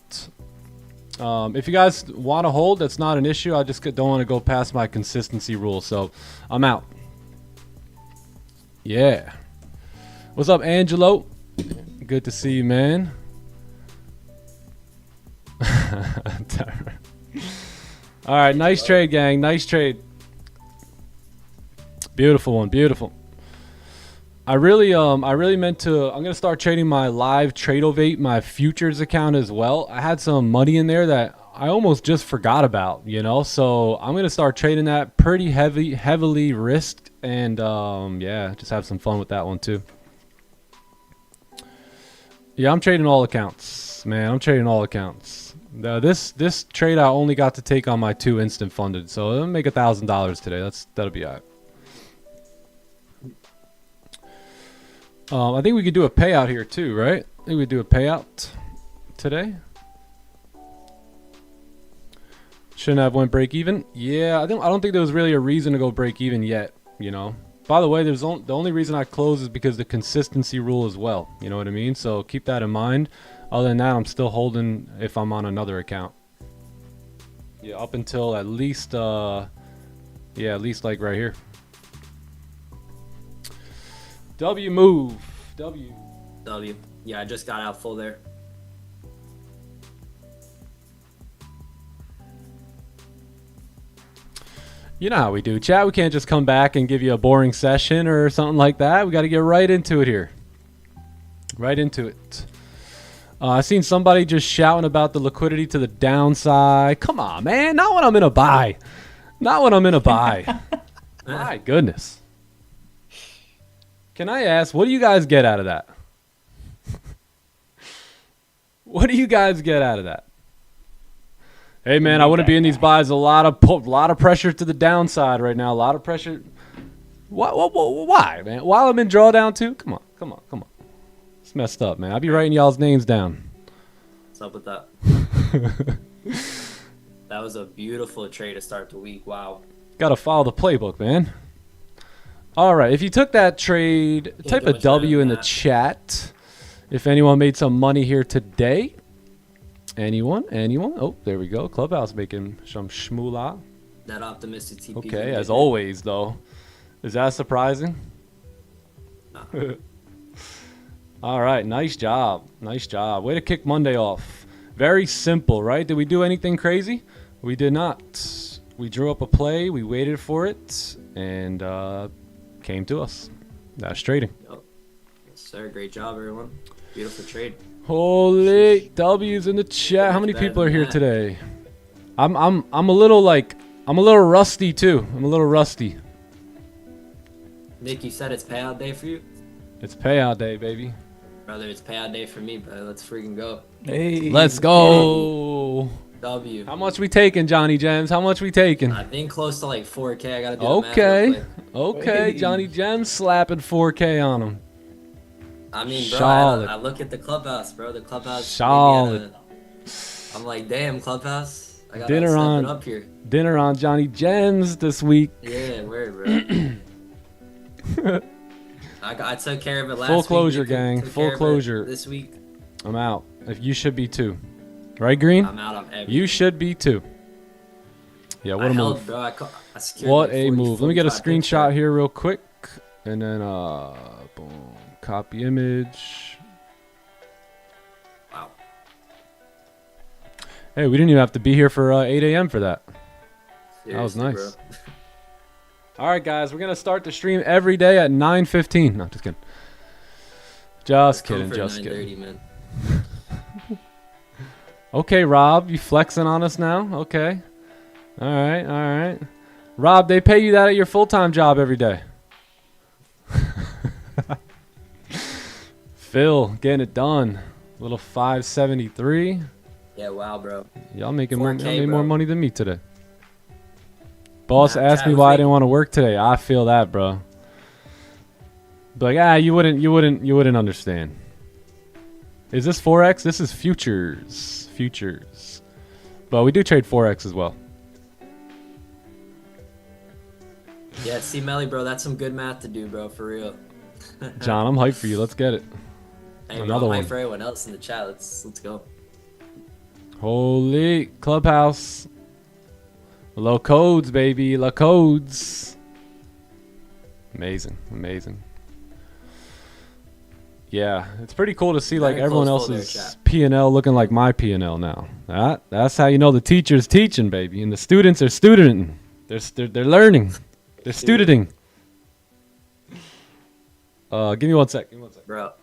A: If you guys want to hold, that's not an issue. I just don't want to go past my consistency rule. So, I'm out. Yeah. What's up, Angelo? Good to see you, man. All right, nice trade, gang. Nice trade. Beautiful one, beautiful. I really meant to. I'm gonna start trading my live Tradeovate, my futures account as well. I had some money in there that I almost just forgot about, you know. So I'm gonna start trading that pretty heavily risked, and yeah, just have some fun with that one too. Yeah, I'm trading all accounts, man. I'm trading all accounts. This trade I only got to take on my 2 instant funded, so it'll make $1,000 today. That'll be alright. I think we could do a payout here too, right? I think we do a payout today. Shouldn't have went break even. Yeah, I don't think there was really a reason to go break even yet, you know. By the way, the only reason I close is because the consistency rule as well. You know what I mean? So keep that in mind. Other than that, I'm still holding if I'm on another account. Yeah, up until at least at least like right here. W move. W.
E: Yeah, I just got out full there.
A: You know how we do, chat. We can't just come back and give you a boring session or something like that. We got to get right into it here. Right into it. I seen somebody just shouting about the liquidity to the downside. Come on, man. Not when I'm in a buy. Not when I'm in a buy. My goodness. Can I ask, what do you guys get out of that? What do you guys get out of that? Hey, man, I wouldn't be in these buys. A lot of pressure to the downside right now. A lot of pressure. Why, man? While I'm in drawdown too? Come on. It's messed up, man. I'll be writing y'all's names down.
E: What's up with that? That was a beautiful trade to start the week. Wow.
A: Got to follow the playbook, man. All right. If you took that trade, type a W in the chat. If anyone made some money here today. Anyone? Oh, there we go. Clubhouse making some shmoolah.
E: That optimistic TP.
A: Okay, as always, though. Is that surprising?
E: Nah.
A: All right, nice job. Nice job. Way to kick Monday off. Very simple, right? Did we do anything crazy? We did not. We drew up a play, we waited for it, and came to us. That's trading.
E: Yep. Yes, sir. Great job, everyone. Beautiful trade.
A: Holy W's in the chat. How many people are here today? I'm a little rusty too. I'm a little rusty.
E: Nick, you said it's payout day for you?
A: It's payout day, baby.
E: Brother, it's payout day for me, brother. Let's freaking go.
D: Hey.
A: Let's go.
E: W.
A: How much we taking, Johnny Gems? How much we taking?
E: I think close to like 4K. I gotta do
A: Okay.
E: the math real quick.
A: Okay,
D: Hey.
A: Johnny Gems slapping 4K on him.
E: I mean, bro,
A: Solid.
E: I look at the clubhouse, bro. The clubhouse.
A: Solid.
E: I'm like, damn, clubhouse. I gotta
A: Dinner
E: step
A: on.
E: it up here.
A: Dinner on Johnny Gems this week.
E: Yeah, word, bro. I took care of it last week.
A: Full closure,
E: You
A: gang.
E: took
A: Full
E: care of it
A: closure.
E: this week.
A: I'm out. If you should be too. Right, Green?
E: I'm out on everything.
A: You should be too. Yeah, what
E: I
A: a
E: held,
A: move.
E: bro. I secured
A: What
E: like
A: a
E: 40,
A: move. Let me get a
E: 45 pips,
A: screenshot
E: bro.
A: here real quick. And then, boom. Copy image.
E: Wow.
A: Hey, we didn't even have to be here for 8 a.m. for that. That was
E: Seriously,
A: nice.
E: bro.
A: All right, guys. We're going to start the stream every day at 9:15. No, just kidding. Just kidding. Just kidding.
E: Man.
A: Okay, Rob. You flexing on us now? Okay. All right. All right. Rob, they pay you that at your full-time job every day. Phil, getting it done. Little 573.
E: Yeah, wow, bro.
A: Y'all making
E: 4K,
A: y'all made
E: bro.
A: more money than me today. Boss
E: Nah,
A: asked me
E: Chad,
A: why I
E: wait.
A: didn't want to work today. I feel that, bro. But like, you wouldn't understand. Is this Forex? This is futures. Futures. But we do trade Forex as well.
E: Yeah, see, Melly, bro, that's some good math to do, bro, for real.
A: John, I'm hyped for you. Let's get it.
E: Hey,
A: Another
E: bro, I'm
A: one.
E: hyped for everyone else in the chat. Let's go.
A: Holy Clubhouse. Low codes, baby. Low codes. Amazing. Amazing. Yeah, it's pretty cool to see like
E: Very
A: everyone
E: close pull there,
A: else's
E: chat.
A: P&L looking like my P&L now. That's how you know the teacher's teaching, baby, and the students are studenting. They're learning. They're studenting. Give me one sec.
E: Bro,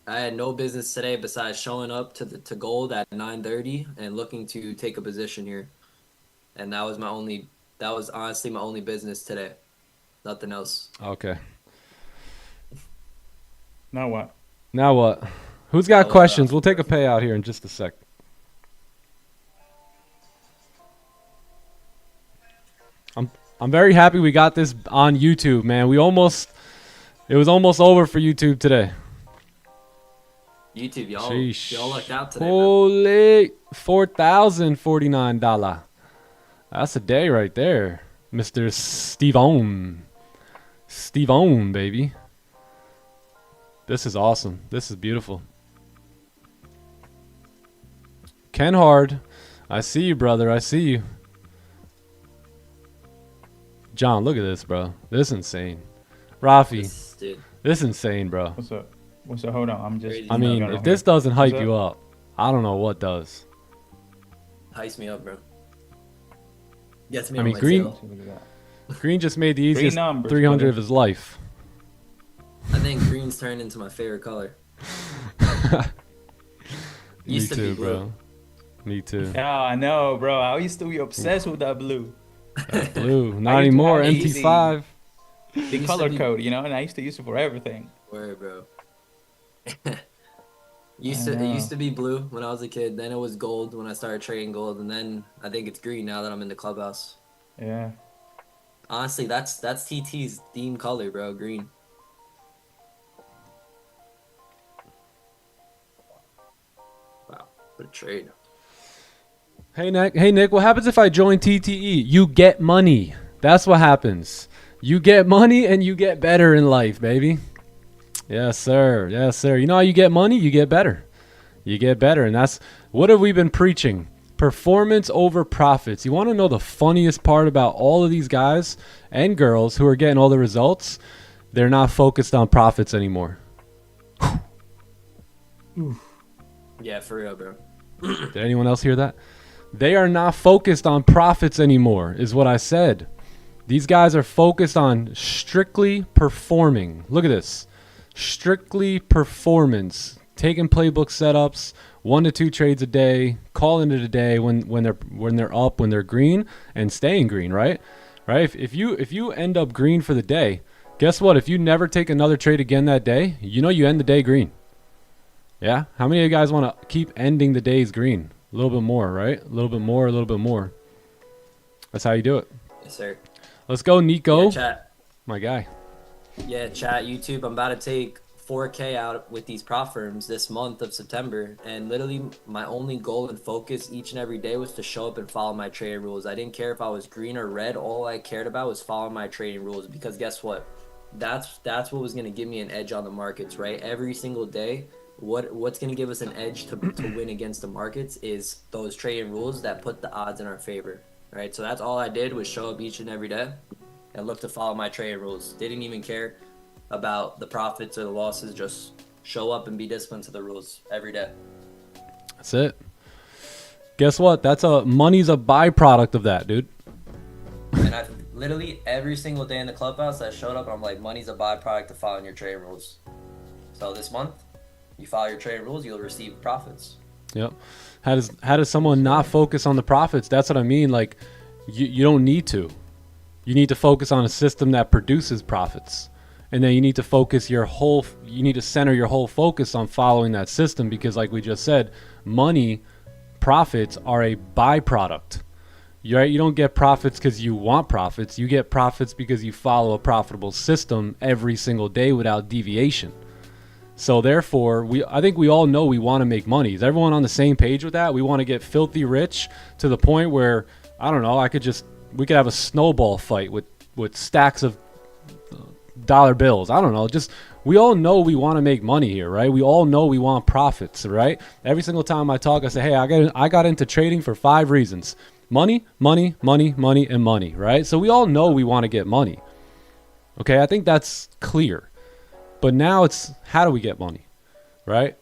E: I had no business today besides showing up to gold at 9:30 and looking to take a position here, and that was honestly my only business today. Nothing else.
A: Okay.
D: Now what?
A: Now what? Who's got
E: Oh,
A: questions? We'll take a payout here in just a sec. I'm very happy we got this on YouTube, man. It was almost over for YouTube today.
E: YouTube, y'all
A: Sheesh.
E: lucked out today, man.
A: Holy $4,049. That's a day right there, Mr. Steve-On, baby. This is awesome. This is beautiful. Ken Hard, I see you, brother. I see you. John, look at this, bro. This is insane. Rafi,
E: Dude,
A: this is insane, bro.
D: What's up? Hold on. I'm just.
E: Crazy.
A: I mean,
D: going
A: if
D: on
A: this
D: here.
A: doesn't hype
D: What's
A: you up, I don't know what does.
E: heist me up, bro. Gets me
A: I
E: on
A: mean,
E: my
A: Green-
E: tail.
D: Look at that.
A: Green just made the easiest
D: numbers,
A: 300
D: brother.
A: of his life.
E: I think green's turned into my favorite color.
A: Me
E: Used to
A: too,
E: be blue.
A: bro. Me too.
D: Yeah, I know, bro. I used to be obsessed with that blue.
A: Blue. Not
D: I used to
A: anymore.
D: have
A: MT5.
D: The
E: Used to
D: color
E: be-
D: code, you know, and I used to use it for everything.
E: Word, bro.
D: I
E: It
D: know.
E: used to be blue when I was a kid. Then it was gold when I started trading gold, and then I think it's green now that I'm in the clubhouse.
D: Yeah.
E: Honestly, that's TT's theme color, bro. Green. Wow, what a trade.
A: Hey Nick, what happens if I join TTE? You get money. That's what happens. You get money and you get better in life, baby. Yes, sir. Yes, sir. You know how you get money? You get better. You get better. And that's what have we been preaching? Performance over profits. You want to know the funniest part about all of these guys and girls who are getting all the results? They're not focused on profits anymore.
E: Yeah, for real, bro.
A: Did anyone else hear that? They are not focused on profits anymore, is what I said. These guys are focused on strictly performing. Look at this. Strictly performance. Taking playbook setups, 1 to 2 trades a day, calling it a day when they're up, when they're green, and staying green, right? Right? If you end up green for the day, guess what? If you never take another trade again that day, you know you end the day green. Yeah? How many of you guys want to keep ending the days green? A little bit more, right? A little bit more, a little bit more. That's how you do it.
E: Yes, sir.
A: Let's go, Nico.
E: Yeah, chat.
A: My guy.
E: Yeah, chat, YouTube. I'm about to take 4K out with these prop firms this month of September, and literally my only goal and focus each and every day was to show up and follow my trading rules. I didn't care if I was green or red. All I cared about was following my trading rules, because guess what? That's what was going to give me an edge on the markets, right? Every single day, what's going to give us an edge to win against the markets is those trading rules that put the odds in our favor, right? So that's all I did, was show up each and every day and look to follow my trading rules. Didn't even care about the profits or the losses. Just show up and be disciplined to the rules every day.
A: That's it. Guess what? Money's a byproduct of that, dude.
E: And I literally every single day in the clubhouse I showed up, I'm like, money's a byproduct of following your trading rules. So this month, you follow your trading rules, you'll receive profits.
A: Yep. How does someone not focus on the profits? That's what I mean. Like, you don't need to. You need to focus on a system that produces profits. And then you need to center your whole focus on following that system, because like we just said, profits are a byproduct. You don't get profits because you want profits. You get profits because you follow a profitable system every single day without deviation. So therefore, I think we all know we want to make money. Is everyone on the same page with that? We want to get filthy rich to the point where, I don't know, we could have a snowball fight with stacks of dollar bills. I don't know. Just, we all know we want to make money here, right? We all know we want profits, right? Every single time I talk, I say, hey, I got into trading for 5 reasons. Money, money, money, money, and money, right? So we all know we want to get money. Okay, I think that's clear. But now it's how do we get money, right?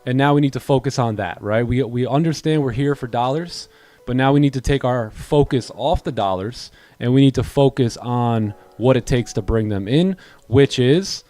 A: And now we need to focus on that, right? We understand we're here for dollars, but now we need to take our focus off the dollars and we need to focus on what it takes to bring them in, which is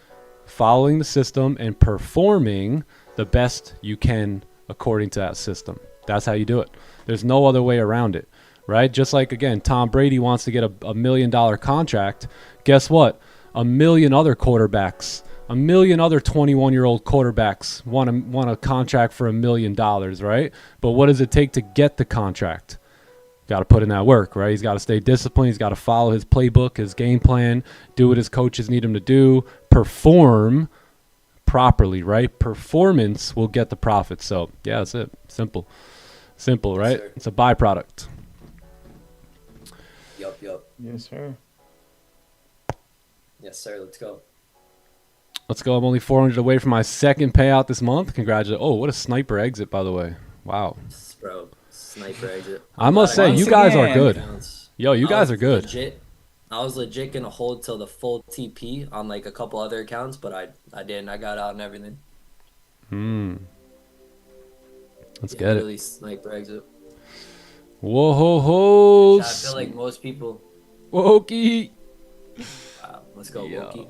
A: following the system and performing the best you can according to that system. That's how you do it. There's no other way around it, right? Just like, again, Tom Brady wants to get a $1 million contract. Guess what? A million other quarterbacks, a million other 21-year-old quarterbacks want a contract for $1 million, right? But what does it take to get the contract? Got to put in that work, right? He's got to stay disciplined. He's got to follow his playbook, his game plan, do what his coaches need him to do, perform properly, right? Performance will get the profits. So, yeah, that's it. Simple, right?
E: Yes,
A: it's a byproduct.
E: Yup.
D: Yes, sir.
E: Yes, sir. Let's go.
A: Let's go. I'm only 400 away from my second payout this month. Congratulations. Oh, what a sniper exit, by the way. Wow.
E: Bro, sniper exit.
A: I must say, you guys are good. Yo, you guys are good.
E: I was legit going to hold till the full TP on like a couple other accounts, but I didn't. I got out and everything.
A: Let's get
E: Really
A: it.
E: sniper exit.
A: Whoa, ho, ho.
E: I feel like most people.
A: Wokey.
E: Let's go,
A: Yo.
E: Loki.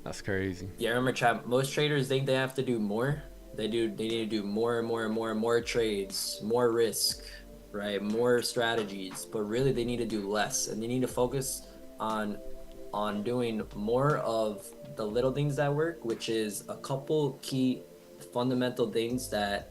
A: That's crazy.
E: Yeah, remember, chat. Most traders think they have to do more. They need to do more trades, more risk, right? More strategies. But really, they need to do less, and they need to focus on doing more of the little things that work, which is a couple key fundamental things that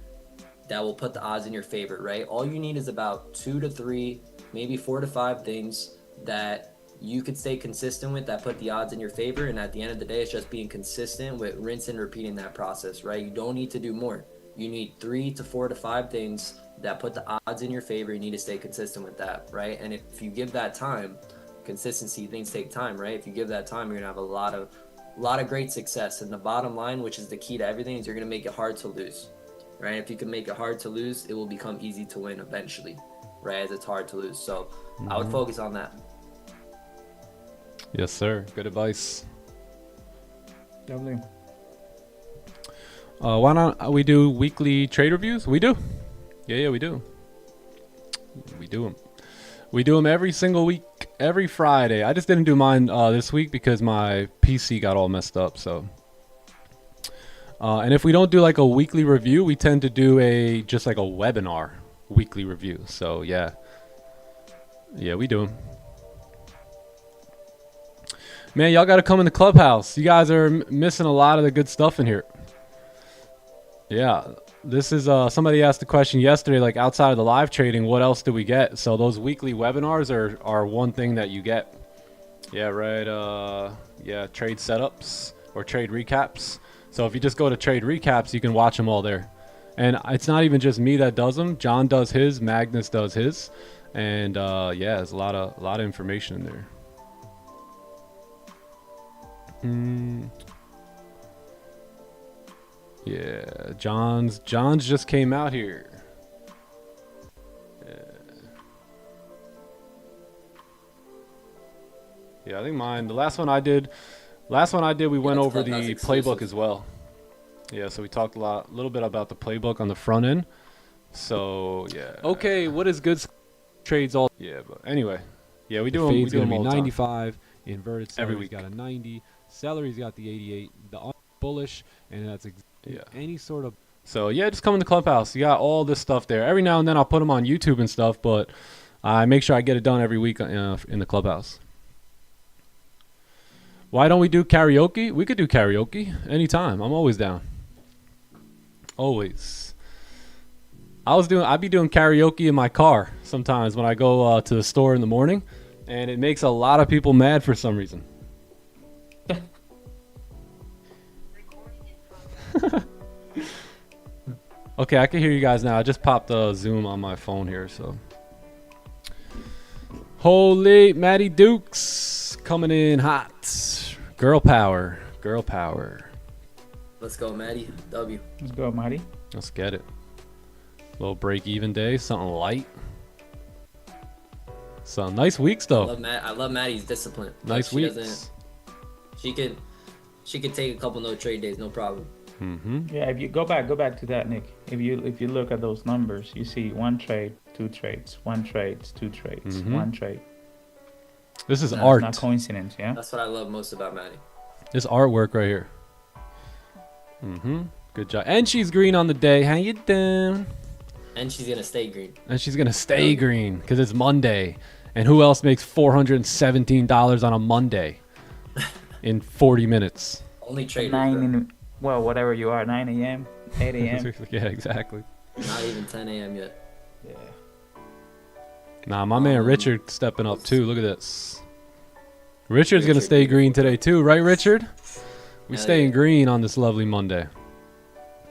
E: will put the odds in your favor, right? All you need is about 2 to 3, maybe 4 to 5 things that you could stay consistent with that put the odds in your favor. And at the end of the day, it's just being consistent with rinse and repeating that process, right? You don't need to do more. You need 3 to 4 to 5 things that put the odds in your favor. You need to stay consistent with that, right? And if you give that time, consistency, things take time, right? If you give that time, you're gonna have a lot of great success. And the bottom line, which is the key to everything, is you're gonna make it hard to lose, right? If you can make it hard to lose, it will become easy to win eventually, right? As it's hard to lose. So I would focus on that.
A: Yes, sir. Good advice.
D: Lovely.
A: Why not we do weekly trade reviews? We do. Yeah, we do. We do them. We do them every single week, every Friday. I just didn't do mine this week because my PC got all messed up. So, and if we don't do like a weekly review, we tend to do just like a webinar weekly review. So yeah, we do them. Man, y'all got to come in the clubhouse. You guys are missing a lot of the good stuff in here. Yeah, this is somebody asked the question yesterday, like outside of the live trading, what else do we get? So those weekly webinars are one thing that you get. Yeah, right. Yeah, trade setups or trade recaps. So if you just go to trade recaps, you can watch them all there. And it's not even just me that does them. John does his, Magnus does his, and yeah, there's a lot of information in there. Yeah, John's just came out here. Yeah, I think mine. The last one I did, we went over the playbook as well. Yeah, so we talked a little bit about the playbook on the front end. So yeah. Okay, what is good trades all? Yeah, but anyway, yeah, we do them. We do them all 95 inverted. Every week got a 90. Celery's got the 88, the bullish, and that's any sort of. So yeah, just come in the clubhouse. You got all this stuff there. Every now and then I'll put them on YouTube and stuff, but I make sure I get it done every week in the clubhouse. Why don't we do karaoke? We could do karaoke anytime. I'm always down. Always. I'd be doing karaoke in my car sometimes when I go to the store in the morning, and it makes a lot of people mad for some reason. Okay, I can hear you guys now. I just popped Zoom on my phone here, so. Holy Maddie Dukes coming in hot. Girl power.
E: Let's go, Maddie. W.
D: Let's go, Maddie.
A: Let's get it. Little break-even day, something light. Some nice weeks though.
E: I love Maddie's discipline.
A: Nice weeks.
E: She can. She could take a couple no trade days, no problem.
D: Yeah, if you go back to that, Nick. If you look at those numbers, you see one trade, two trades, one trade, two trades, one trade.
A: This is
E: No,
A: art.
D: Not coincidence, yeah.
E: That's what I love most about Maddie.
A: This artwork right here. Good job. And she's green on the day. How you doing?
E: And she's gonna stay green.
A: And she's gonna stay green because it's Monday. And who else makes $417 on a Monday in 40 minutes?
E: Only traders.
D: 9
E: bro.
D: in, well, whatever you are, 9 a.m., 8 a.m.
A: Yeah, exactly.
E: Not even 10 a.m. yet.
D: Yeah.
A: Nah, my man Richard stepping up too. Look at this. Richard's gonna
E: Richard,
A: stay green today too, right, Richard? We
E: Hell
A: staying
E: yeah.
A: green on this lovely Monday.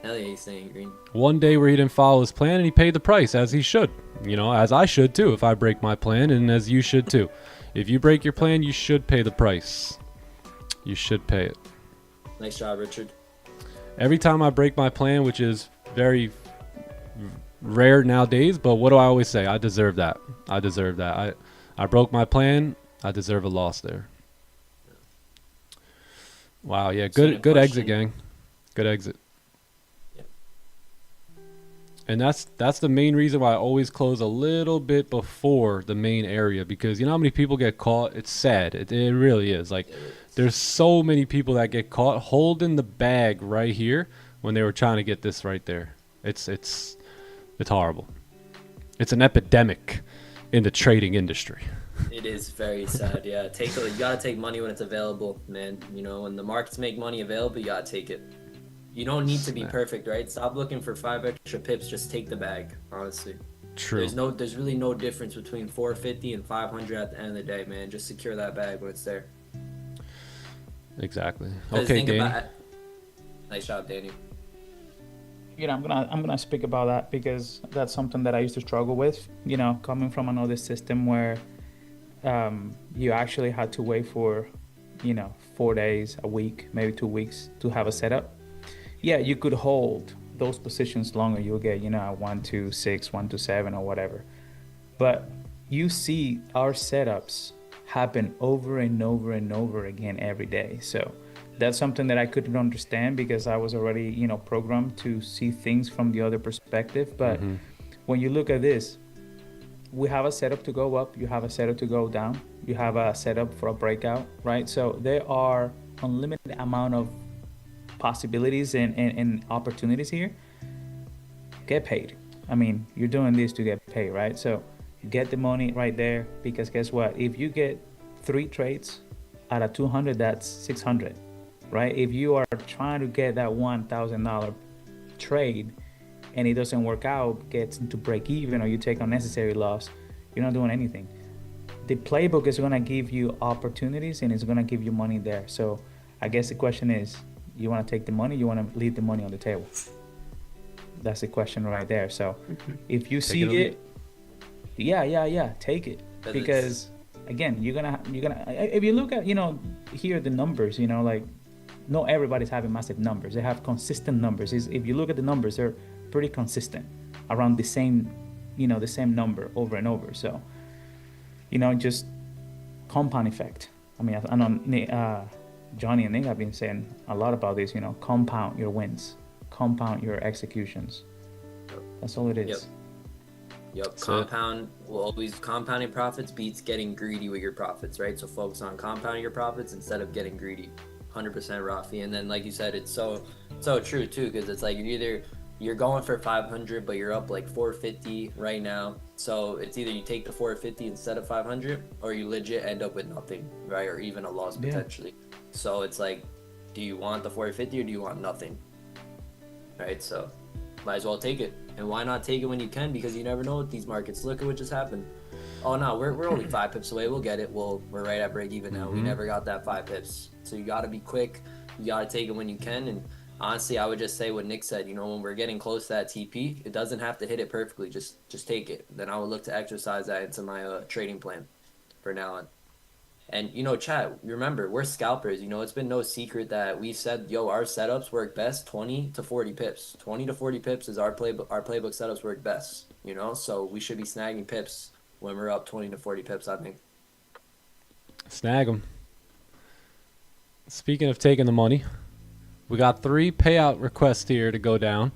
E: Hell yeah, he's staying green.
A: One day where he didn't follow his plan and he paid the price as he should. You know, as I should too if I break my plan, and as you should too. If you break your plan, you should pay the price. You should pay it.
E: Nice job, Richard.
A: Every time I break my plan, which is very rare nowadays, but what do I always say? I deserve that. I deserve that. I broke my plan. I deserve a loss there. Wow, yeah, good exit, gang. Good exit.
E: Yep.
A: And that's the main reason why I always close a little bit before the main area, because you know how many people get caught? It's sad. It really is. Like, there's so many people that get caught holding the bag right here when they were trying to get this right there. It's horrible. It's an epidemic in the trading industry.
E: It is very sad. Yeah, you gotta take money when it's available, man. You know, when the markets make money available, you gotta take it. You don't need to be perfect, right? Stop looking for 5 extra pips. Just take the bag. Honestly,
A: True.
E: There's really no difference between 450 and 500 at the end of the day, man. Just secure that bag when it's there.
A: Exactly.
E: 'Cause
A: Okay,
E: think
A: Danny.
E: about it. Nice job, Danny.
D: You know, I'm gonna speak about that because that's something that I used to struggle with. You know, coming from another system where you actually had to wait for, 4 days, a week, maybe 2 weeks to have a setup. Yeah, you could hold those positions longer. You'll get, 1 to 6, 1 to 7, or whatever. But you see our setups happen over and over and over again every day. So that's something that I couldn't understand because I was already, programmed to see things from the other perspective. But when you look at this, we have a setup to go up, you have a setup to go down, you have a setup for a breakout, right? So there are unlimited amount of possibilities and opportunities here. Get paid. I mean, you're doing this to get paid, right? So get the money right there, because guess what? If you get 3 trades out of 200, that's 600, right? If you are trying to get that $1,000 trade and it doesn't work out, gets into break even, or you take unnecessary loss, you're not doing anything. The playbook is gonna give you opportunities and it's gonna give you money there. So I guess the question is, you wanna take the money, you wanna leave the money on the table? That's the question right there. So if you see it, take it. Because again, you're gonna, if you look at, here the numbers, like, not everybody's having massive numbers. They have consistent numbers. If you look at the numbers, they're pretty consistent around the same, the same number over and over. So, just compound effect. I mean, I know Johnny and Nick have been saying a lot about this, compound your wins, compound your executions. That's all it is.
E: Yep. Compounding profits beats getting greedy with your profits, right? So focus on compounding your profits instead of getting greedy. 100% Rafi. And then, like you said, it's so true too, because it's like you're going for 500 but you're up like 450 right now, so it's either you take the 450 instead of 500 or you legit end up with nothing, right? Or even a loss potentially. So it's like, do you want the 450 or do you want nothing, right? So might as well take it. And why not take it when you can, because you never know with these markets. Look at what just happened. Oh no, we're only 5 pips away, we'll get it. We're right at break even now. We never got that 5 pips. So you got to be quick, you got to take it when you can. And honestly, I would just say what Nick said, when we're getting close to that TP, it doesn't have to hit it perfectly, just take it. Then I would look to exercise that into my trading plan for now on. And chat, remember, we're scalpers. It's been no secret that we said, our setups work best 20 to 40 pips. 20 to 40 pips is our playbook setups work best, so we should be snagging pips when we're up 20 to 40 pips, I think.
A: Snag them. speaking of taking the money, we got 3 payout requests here to go down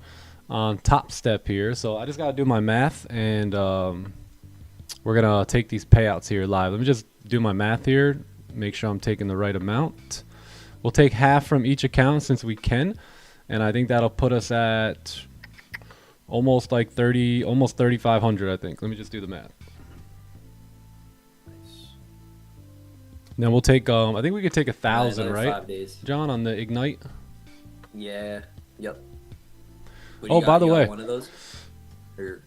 A: on Top Step here. So I just got to do my math, and we're going to take these payouts here live. Let me just do my math here, make sure I'm taking the right amount. We'll take half from each account since we can, and I think that'll put us at almost like 30, almost 3,500, I think. Let me just do the math. Then we'll take, I think we could take 1,000, right?
E: 5 days.
A: John, on the Ignite?
E: Yeah. Yep. What,
A: Oh, by the way.
E: One of those? Or,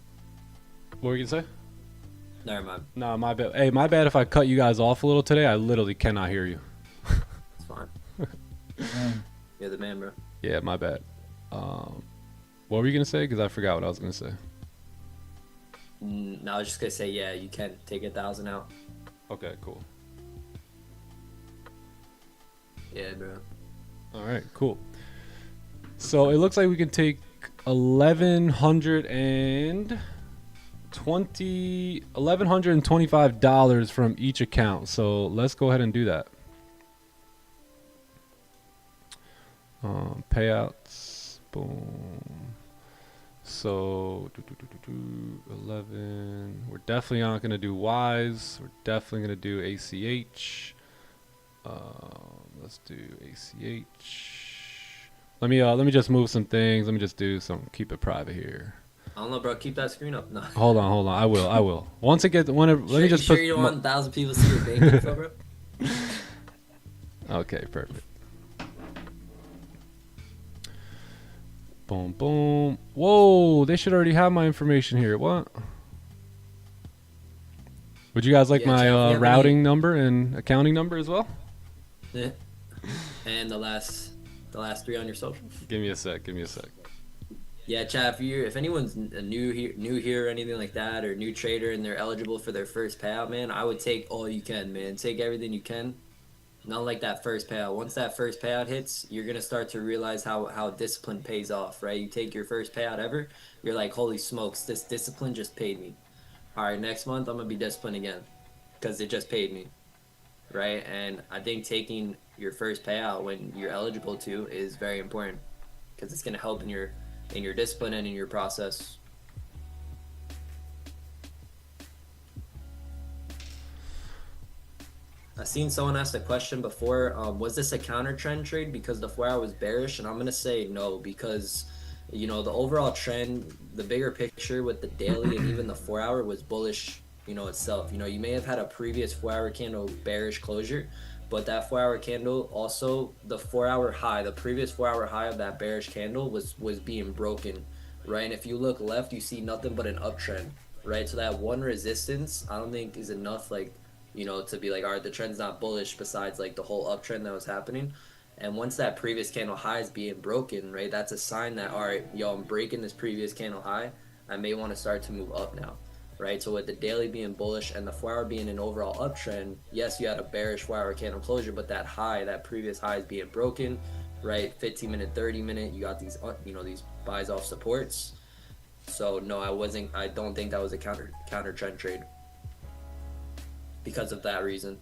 A: What were you going to say?
E: never mind.
A: No, my bad. Hey, my bad if I cut you guys off a little today. I literally cannot hear you.
E: It's fine. You're the man, bro.
A: Yeah, my bad. What were you going to say? Because I forgot what I was going to say.
E: No, I was just going to say, yeah, you can take 1,000 out.
A: Okay, cool.
E: Yeah, bro.
A: All right, cool. So it looks like we can take $1,125 from each account. So let's go ahead and do that. Payouts, boom. So 11. We're definitely not gonna do Ys. We're definitely gonna do ACH. Let's do ACH. Let me just move some things. Let me just do some. Keep it private here.
E: I don't know, bro. Keep that screen up. No.
A: Hold on. I will. Once it gets, whenever, let me just
E: sure
A: put.
E: You don't want 1,000 people to see your bank info, bro?
A: Okay, perfect. Boom, boom. Whoa, they should already have my information here. What? Would you guys like my routing number and accounting number as well?
E: Yeah. And the last 3 on your social.
A: Give me a sec.
E: Yeah, chat. If anyone's new here or anything like that, or new trader and they're eligible for their first payout, man, I would take all you can, man. Take everything you can. Not like that first payout. Once that first payout hits, you're gonna start to realize how discipline pays off, right? You take your first payout ever, you're like, holy smokes, this discipline just paid me. All right, next month I'm gonna be disciplined again, because it just paid me, right? And I think taking your first payout when you're eligible to is very important, because it's gonna help in your discipline and in your process. I seen someone ask the question before, was this a counter trend trade because the 4 hour was bearish? And I'm gonna say no, because the overall trend, the bigger picture with the daily and even the 4 hour was bullish, itself. You may have had a previous 4 hour candle bearish closure, but that 4 hour candle, also the 4 hour high, the previous 4 hour high of that bearish candle was being broken, right? And if you look left, you see nothing but an uptrend, right? So that one resistance, I don't think is enough, to be like, all right, the trend's not bullish, besides like the whole uptrend that was happening. And once that previous candle high is being broken, right, that's a sign that, all right, I'm breaking this previous candle high. I may want to start to move up now, right? So with the daily being bullish and the 4 hour being an overall uptrend, yes, you had a bearish 4 hour candle closure, but that previous high is being broken, right? 15-minute, 30-minute, you got these, these buys off supports. So no, I don't think that was a counter trend trade, because of that reason.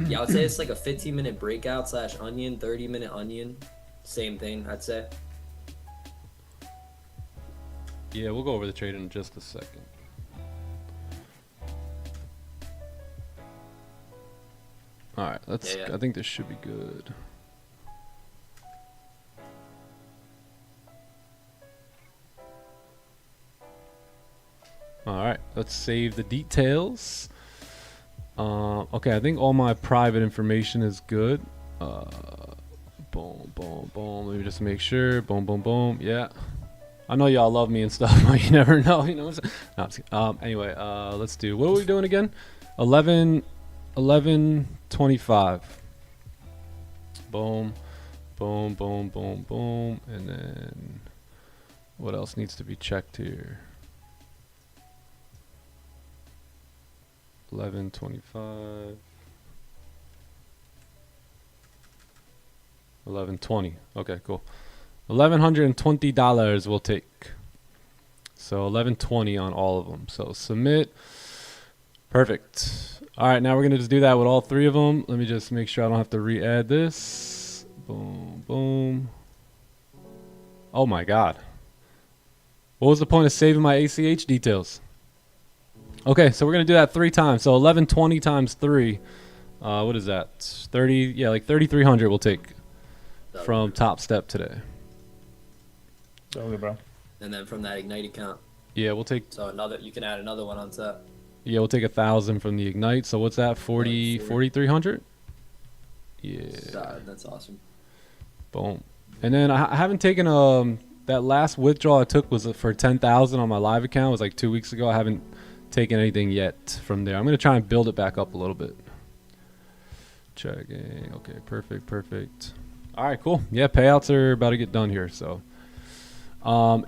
E: Yeah, I would say it's like a 15-minute breakout / onion, 30-minute onion, same thing, I'd say.
A: Yeah, we'll go over the trade in just a second. All right,
E: Yeah.
A: I think this should be good. All right, let's save the details. Okay, I think all my private information is good. Boom, boom, boom. Let me just make sure. Boom, boom, boom. Yeah. I know y'all love me and stuff, but you never know. No, anyway, let's do. What are we doing again? 11:25. Boom, boom, boom, boom, boom, and then what else needs to be checked here? 11:25. 11:20. Okay, cool. $1,120 we'll take. So 11:20 on all of them. So submit. Perfect. All right, now we're gonna just do that with all three of them. Let me just make sure I don't have to re-add this. Boom, boom. Oh my God. What was the point of saving my ACH details? Okay, so we're gonna do that 3 times. So 1120 times 3. What is that? 30. Yeah, like 3,300 we'll take from Top Step today.
D: Okay, bro.
E: And then from that Ignite account.
A: Yeah, we'll take.
E: So another, you can add another one onto that.
A: Yeah, we'll take 1,000 from the Ignite. So what's that? 4,300. Yeah.
E: That's awesome.
A: Boom. And then I haven't taken that last withdrawal I took was for 10,000 on my live account. It was like 2 weeks ago. I haven't taken anything yet from there. I'm gonna try and build it back up a little bit. Checking. Okay, perfect, perfect. All right, cool. Yeah, payouts are about to get done here. So,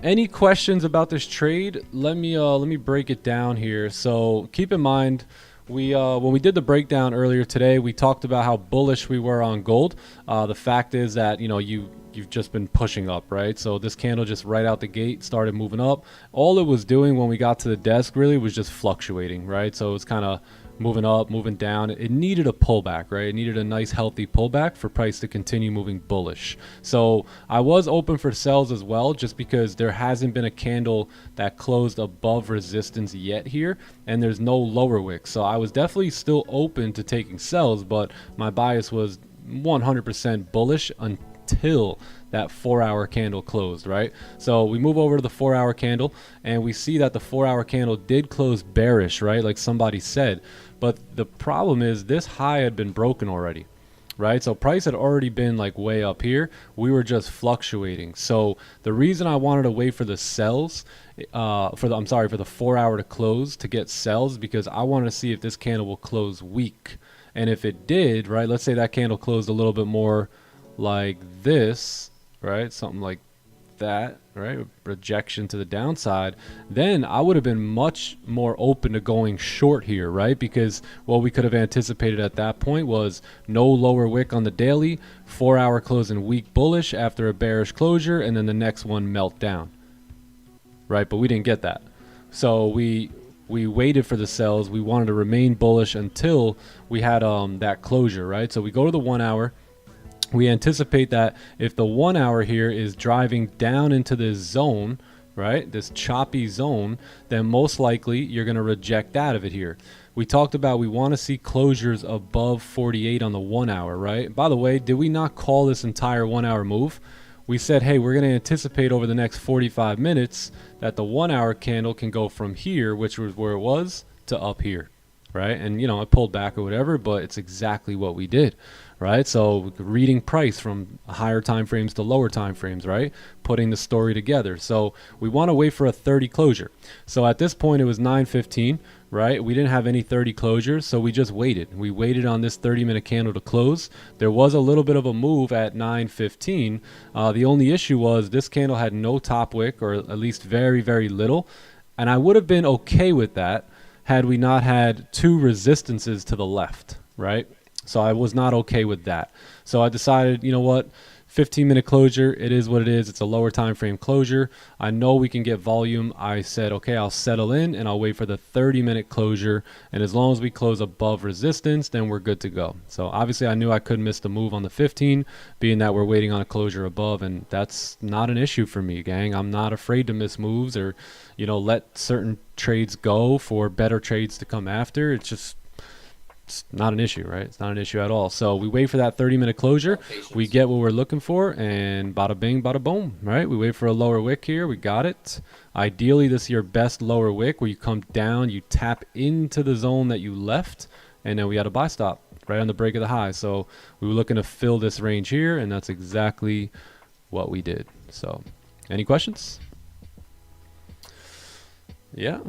A: any questions about this trade? Let me break it down here. So keep in mind, when we did the breakdown earlier today, we talked about how bullish we were on gold. The fact is that you've just been pushing up, right? So this candle just right out the gate started moving up. All it was doing when we got to the desk really was just fluctuating, right? So it's kind of moving up, moving down. It needed a pullback, right? It needed a nice healthy pullback for price to continue moving bullish. So I was open for sells as well, just because there hasn't been a candle that closed above resistance yet here, and there's no lower wick. So I was definitely still open to taking sells, but my bias was 100% bullish until that 4-hour candle closed, right? So we move over to the 4-hour candle and we see that the 4-hour candle did close bearish, right? Like somebody said. But the problem is this high had been broken already, right? So price had already been like way up here. We were just fluctuating. So the reason I wanted to wait for the sells, for the 4-hour to close to get sells, because I wanted to see if this candle will close weak. And if it did, right, let's say that candle closed a little bit more like this, right, something like that, right, rejection to the downside, then I would have been much more open to going short here, right? Because what we could have anticipated at that point was no lower wick on the daily, 4-hour closing weak bullish after a bearish closure, and then the next one melt down, right? But we didn't get that. So we waited for the sells. We wanted to remain bullish until we had that closure, right? So we go to the 1 hour. We anticipate that if the 1 hour here is driving down into this zone, right, this choppy zone, then most likely you're going to reject out of it here. We talked about we want to see closures above 48 on the 1 hour, right? By the way, did we not call this entire 1 hour move? We said, hey, we're going to anticipate over the next 45 minutes that the 1 hour candle can go from here, which was where it was, to up here, right? And, it pulled back or whatever, but it's exactly what we did, right? So reading price from higher time frames to lower time frames, right? Putting the story together. So we want to wait for a 30 closure. So at this point, it was 9:15, right? We didn't have any 30 closures, so we just waited. We waited on this 30-minute candle to close. There was a little bit of a move at 9:15. The only issue was this candle had no top wick, or at least very, very little. And I would have been okay with that had we not had 2 resistances to the left, right? So I was not okay with that. So I decided, you know what, 15-minute closure, it is what it is. It's a lower time frame closure. I know we can get volume. I said, okay, I'll settle in and I'll wait for the 30-minute closure. And as long as we close above resistance, then we're good to go. So obviously I knew I couldn't miss the move on the 15, being that we're waiting on a closure above. And that's not an issue for me, gang. I'm not afraid to miss moves or, let certain trades go for better trades to come after. It's not an issue, right? It's not an issue at all. So we wait for that 30-minute closure. We get what we're looking for, and bada bing, bada boom, right? We wait for a lower wick here. We got it. Ideally, this is your best lower wick where you come down, you tap into the zone that you left, and then we had a buy stop right on the break of the high. So we were looking to fill this range here, and that's exactly what we did. So any questions? Yeah.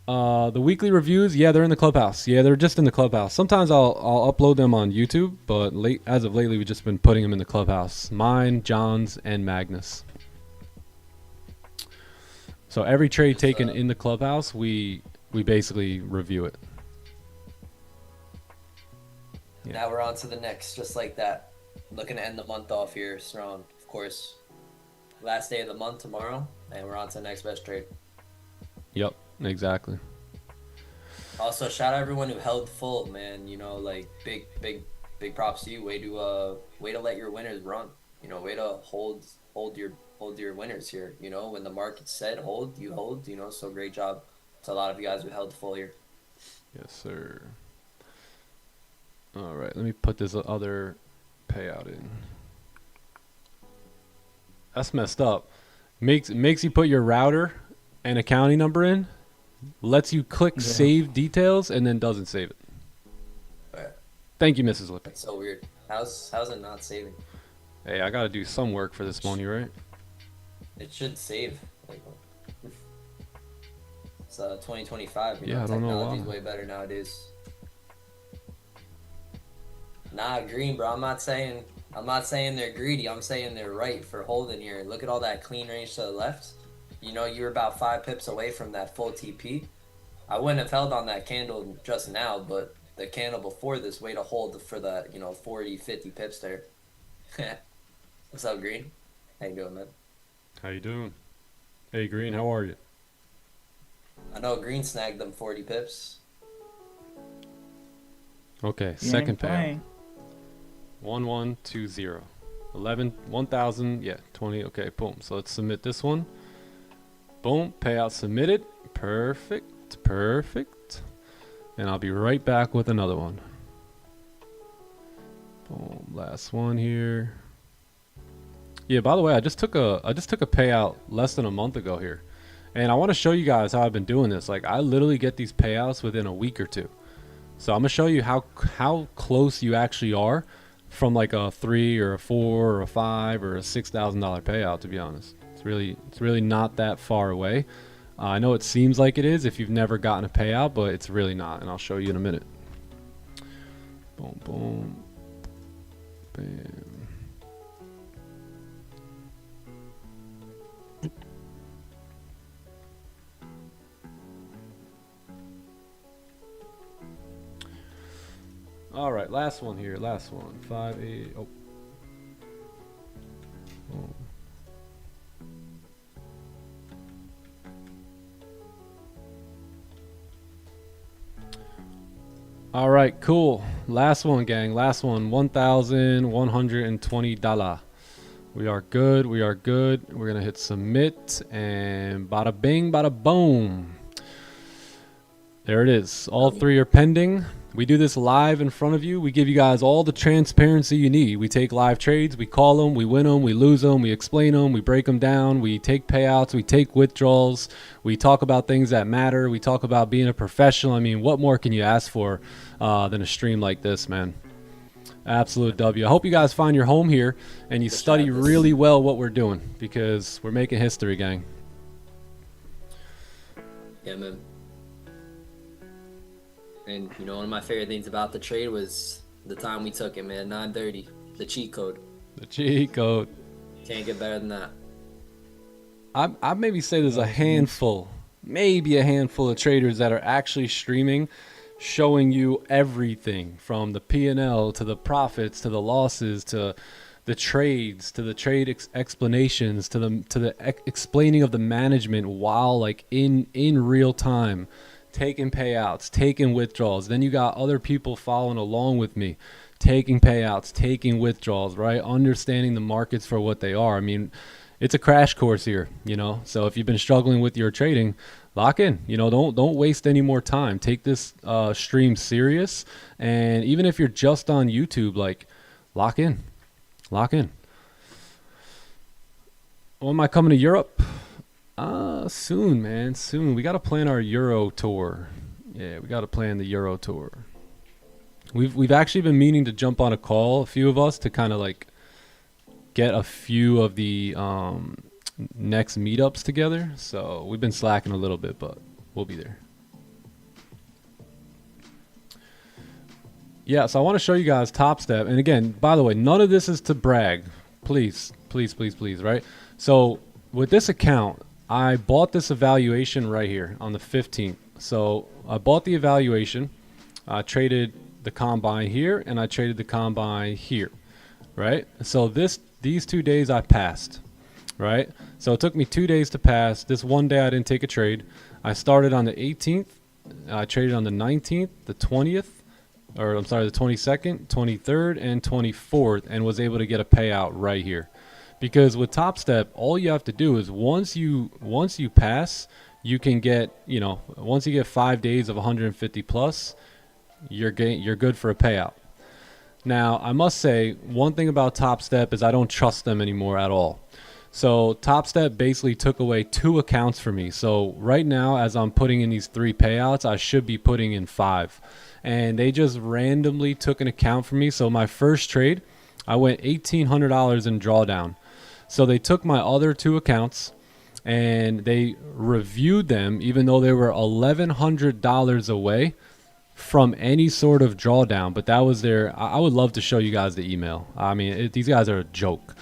A: The weekly reviews, yeah, they're in the clubhouse. Yeah, they're just in the clubhouse. Sometimes I'll upload them on YouTube, but as of lately, we've just been putting them in the clubhouse. Mine, John's, and Magnus. So every trade taken in the clubhouse, we basically review it.
E: Yeah. Now we're on to the next, just like that. Looking to end the month off here strong, of course. Last day of the month tomorrow, and we're on to the next best trade.
A: Yep, exactly.
E: Also, shout out everyone who held full, man. You know, like big props to you. Way to let your winners run. You know, way to hold your winners here. You know, when the market said hold, you hold. You know, so great job to a lot of you guys who held full here.
A: Yes, sir. All right, let me put this other payout in. That's messed up. Makes you put your router and accounting number in, lets you click save details, and then doesn't save it.
E: Right.
A: Thank you, Mrs. Lippy.
E: That's so weird. How's it not saving?
A: Hey, I gotta do some work for this money, right?
E: It should save. Like, it's 2025. You
A: Yeah,
E: know,
A: I don't know
E: technology's
A: why.
E: way better nowadays. Nah, green, bro. I'm not saying they're greedy. I'm saying they're right for holding here. Look at all that clean range to the left. You know, you were about 5 pips away from that full TP. I wouldn't have held on that candle just now, but the candle before this, way to hold for that, you know, 40, 50 pips there. What's up, Green? How you doing, man?
A: How you doing? Hey, Green, how are you?
E: I know Green snagged them 40 pips.
A: Okay,
D: You
A: second
D: ain't
A: payout.
D: playing.
A: 1120. 1,000, yeah, 20. Okay, boom. So let's submit this one. Boom, payout submitted. Perfect, perfect. And I'll be right back with another one. Boom, last one here. Yeah, by the way, I just took a payout less than a month ago here. And I want to show you guys how I've been doing this. Like, I literally get these payouts within a week or two. So I'm gonna show you how close you actually are from like a 3 or a 4 or a 5 or a $6,000 payout. To be honest, it's really not that far away. I know it seems like it is if you've never gotten a payout, but it's really not, and I'll show you in a minute. Boom, boom, bam. All right, last one here. Last one. 5, 8. Oh. Oh. All right, cool. Last one, gang. Last one. $1,120. We are good. We are good. We're gonna hit submit, and bada bing, bada boom. There it is. All 3 are pending. We do this live in front of you. We give you guys all the transparency you need. We take live trades, we call them, we win them, we lose them, we explain them, we break them down, we take payouts, we take withdrawals, we talk about things that matter, we talk about being a professional. I mean, what more can you ask for than a stream like this, man? Absolute W. I hope you guys find your home here and you study really well what we're doing, because we're making history, gang.
E: Yeah, man. And, you know, one of my favorite things about the trade was the time we took it, man. 9:30, the cheat code.
A: The cheat code.
E: Can't get better than that.
A: I maybe say there's a handful, maybe a handful of traders that are actually streaming, showing you everything from the P&L to the profits to the losses to the trades to the trade explanations to the explaining of the management while like in real time, taking payouts, taking withdrawals. Then you got other people following along with me, taking payouts, taking withdrawals, right? Understanding the markets for what they are. I mean, it's a crash course here, you know? So if you've been struggling with your trading, lock in, you know, don't waste any more time. Take this stream serious. And even if you're just on YouTube, like, lock in. When am I coming to Europe? Soon, man, soon. We got to plan our Euro tour. Yeah, we got to plan the Euro tour. We've actually been meaning to jump on a call, a few of us, to kind of like get a few of the next meetups together. So we've been slacking a little bit, but we'll be there. Yeah, so I want to show you guys Top Step. And again, by the way, none of this is to brag. Please, please, please, please, right? So with this account, I bought this evaluation right here on the 15th. So I bought the evaluation, I traded the combine here, and I traded the combine here, right? So these 2 days I passed, right? So it took me 2 days to pass. This one day I didn't take a trade. I started on the 18th, I traded on the 19th, the 20th, or I'm sorry, the 22nd, 23rd, and 24th, and was able to get a payout right here. Because with Top Step, all you have to do is once you pass, you can get, you know, once you get 5 days of 150 plus, you're good for a payout. Now, I must say, one thing about Top Step is I don't trust them anymore at all. So Top Step basically took away 2 accounts for me. So right now, as I'm putting in these 3 payouts, I should be putting in 5. And they just randomly took an account for me. So my first trade, I went $1,800 in drawdown. So they took my other 2 accounts and they reviewed them, even though they were $1,100 away from any sort of drawdown. But that was their, I would love to show you guys the email. I mean, these guys are a joke.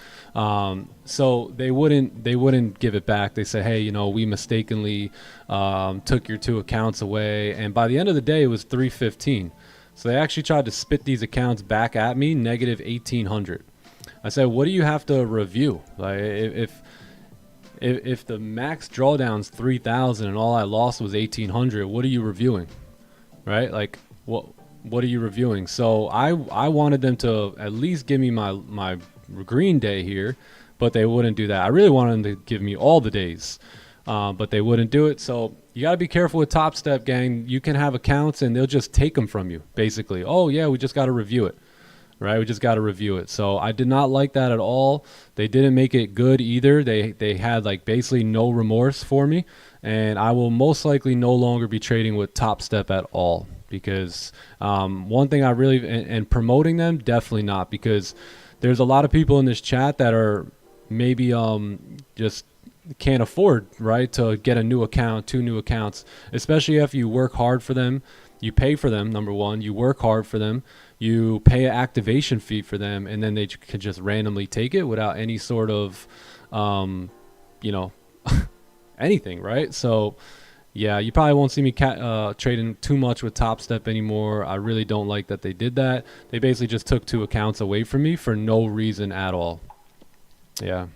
A: So they wouldn't give it back. They said, hey, you know, we mistakenly took your 2 accounts away. And by the end of the day, it was $315. So they actually tried to spit these accounts back at me, negative $1,800. I said, what do you have to review? Like, if the max drawdown's 3,000 and all I lost was 1,800, what are you reviewing? Right? Like, what are you reviewing? So I wanted them to at least give me my green day here, but they wouldn't do that. I really wanted them to give me all the days, but they wouldn't do it. So you got to be careful with Top Step, gang. You can have accounts and they'll just take them from you, basically. Oh yeah, we just got to review it. Right, we just got to review it. So I did not like that at all. They didn't make it good either. They had like basically no remorse for me, and I will most likely no longer be trading with Top Step at all, because one thing I really, and promoting them, definitely not, because there's a lot of people in this chat that are maybe just can't afford, right, to get a new account, 2 new accounts, especially if you work hard for them. You pay for them, number one. You work hard for them. You pay an activation fee for them, and then they can just randomly take it without any sort of, you know, anything, right? So, yeah, you probably won't see me trading too much with Top Step anymore. I really don't like that they did that. They basically just took 2 accounts away from me for no reason at all. Yeah.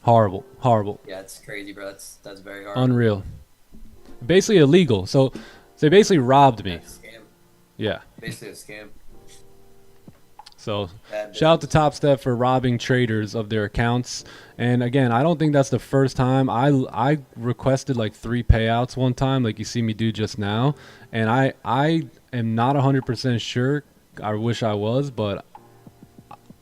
A: Horrible. Horrible.
E: Yeah, it's crazy, bro. That's very hard.
A: Unreal. Basically illegal. So they basically robbed me.
E: Scam.
A: Yeah.
E: Basically a scam.
A: So shout out to Top Step for robbing traders of their accounts. And again, I don't think that's the first time. I requested like 3 payouts one time, like you see me do just now. And I am not 100% sure. I wish I was, but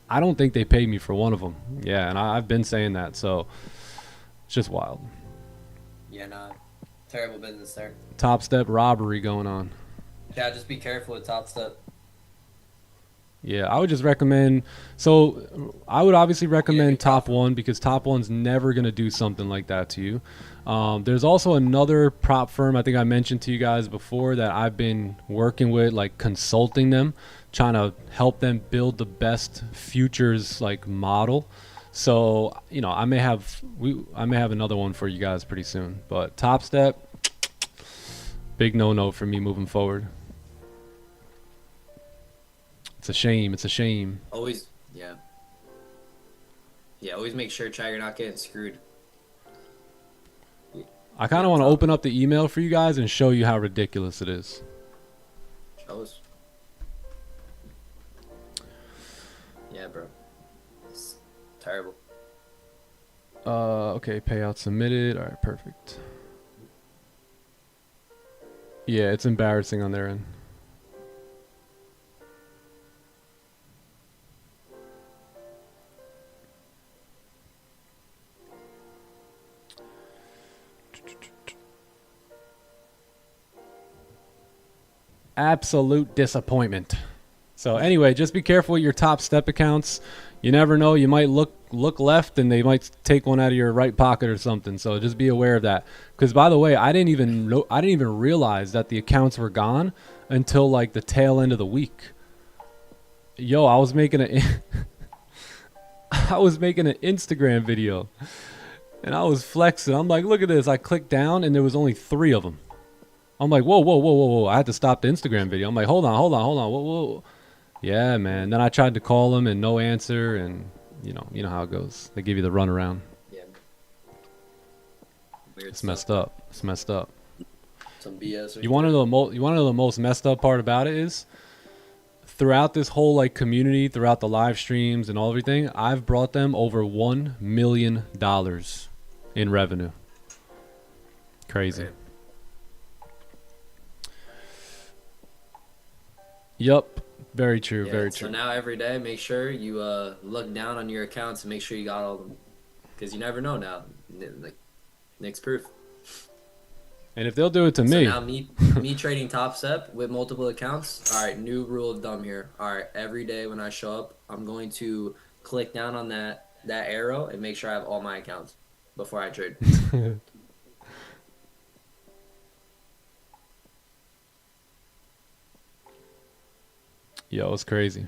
A: I don't think they paid me for one of them. Yeah, and I've been saying that. So it's just wild.
E: Yeah, nah. Terrible business there.
A: Top Step robbery going on.
E: Yeah, just be careful with Top Step.
A: Yeah, I would just recommend. So I would obviously recommend Top One, because Top One's never going to do something like that to you. There's also another prop firm I think I mentioned to you guys before that I've been working with, like consulting them, trying to help them build the best futures like model. So, you know, I may have another one for you guys pretty soon. But Top Step, big no-no for me moving forward. It's a shame. It's a shame.
E: Always, yeah. Yeah, always make sure, chat, you're not getting screwed.
A: I kind of want to open up the email for you guys and show you how ridiculous it is.
E: Show us. Yeah, bro. It's terrible.
A: Okay, payout submitted. All right, perfect. Yeah, it's embarrassing on their end. Absolute disappointment. So anyway, just be careful with your Top Step accounts. You never know, you might look left and they might take one out of your right pocket or something. So just be aware of that. Because by the way, I didn't even realize that the accounts were gone until like the tail end of the week. Yo, I was making an Instagram video and I was flexing. I'm like, look at this. I clicked down and there was only 3 of them. I'm like, whoa. I had to stop the Instagram video. I'm like, hold on. Whoa. Yeah, man. Then I tried to call them and no answer, and you know how it goes. They give you the runaround.
E: Yeah. Weird
A: It's
E: stuff.
A: messed up. It's messed up.
E: Some BS. Right
A: You want to know the most messed up part about it is, throughout this whole like community, throughout the live streams and all everything, I've brought them over $1 million in revenue. Crazy.
E: Right.
A: Yup. Very true.
E: Yeah,
A: very
E: so
A: true.
E: now every day, make sure you look down on your accounts and make sure you got all of them, because you never know now. Like, Nick's proof.
A: And if they'll do it to
E: So
A: me,
E: now me trading Top Step with multiple accounts. All right, new rule of thumb here. All right, every day when I show up, I'm going to click down on that arrow and make sure I have all my accounts before I trade.
A: yo, it's crazy.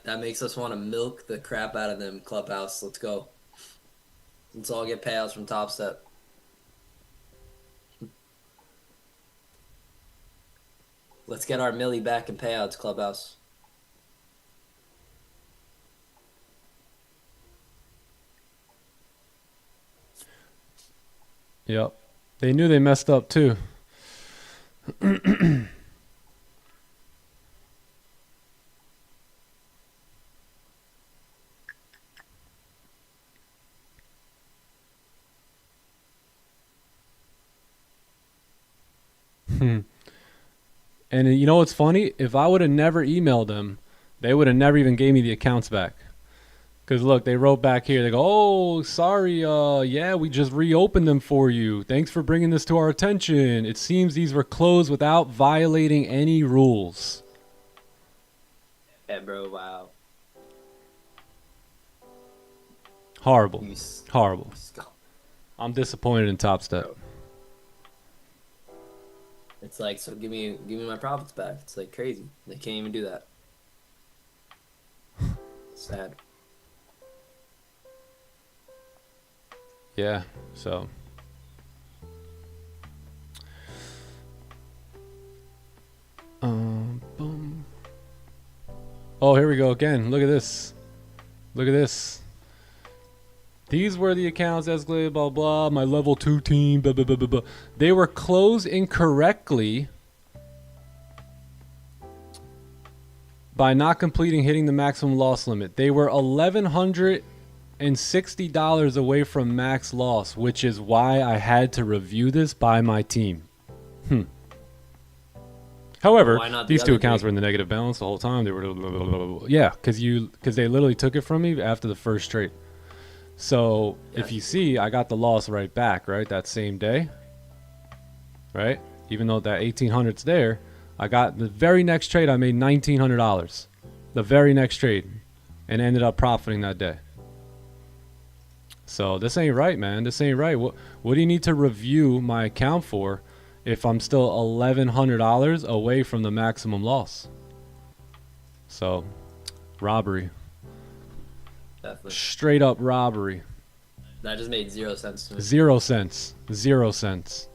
E: That makes us want to milk the crap out of them, Clubhouse. Let's go. Let's all get payouts from Top Step. Let's get our milli back in payouts, Clubhouse.
A: Yep. They knew they messed up too. And you know what's funny? If I would have never emailed them, they would have never even gave me the accounts back. Because look, they wrote back here. They go, "Oh, sorry. Yeah, we just reopened them for you. Thanks for bringing this to our attention. It seems these were closed without violating any rules."
E: Yeah, bro, wow.
A: Horrible. Horrible.
E: Scalp.
A: I'm disappointed in Top Step.
E: Bro. It's like, so give me my profits back. It's like crazy. They can't even do that. Sad.
A: Yeah, so. Boom. Oh, here we go again. Look at this. Look at this. These were the accounts escalated, blah, blah, my level 2 team, blah, blah, blah, blah, blah. They were closed incorrectly by not completing hitting the maximum loss limit. They were $1,160 away from max loss, which is why I had to review this by my team. However,
E: Why not
A: these
E: the
A: two
E: other
A: accounts
E: three?
A: were in the negative balance the whole time. They were, yeah, because they literally took it from me after the first trade. So if you see, I got the loss right back, right? That same day, right? Even though that 1,800's there, I got the very next trade. I made $1,900, the very next trade, and ended up profiting that day. So this ain't right, man. This ain't right. What do you need to review my account for if I'm still $1,100 away from the maximum loss? So, robbery.
E: Definitely.
A: Straight up robbery.
E: That just made 0 sense to me.
A: 0 cents. 0 cents.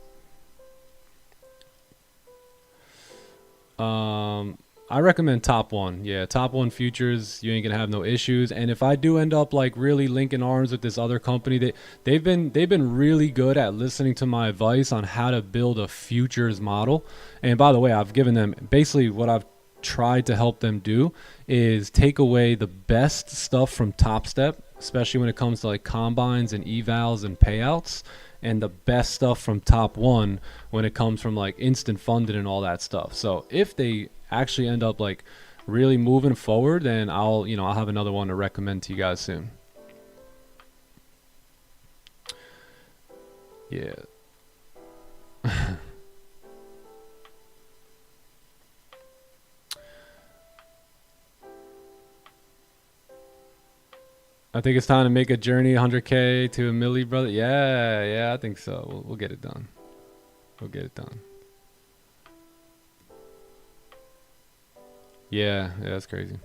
A: I recommend Top One. Yeah, Top One futures. You ain't gonna have no issues. And if I do end up like really linking arms with this other company, they've been really good at listening to my advice on how to build a futures model. And by the way, I've given them basically what I've tried to help them do is take away the best stuff from Top Step, especially when it comes to like combines and evals and payouts, and the best stuff from Top One when it comes from like instant funded and all that stuff. So if they actually end up like really moving forward, then I'll have another one to recommend to you guys soon. Yeah. I think it's time to make a journey 100K to a milli, brother. Yeah, I think so. We'll get it done. We'll get it done. Yeah, that's crazy.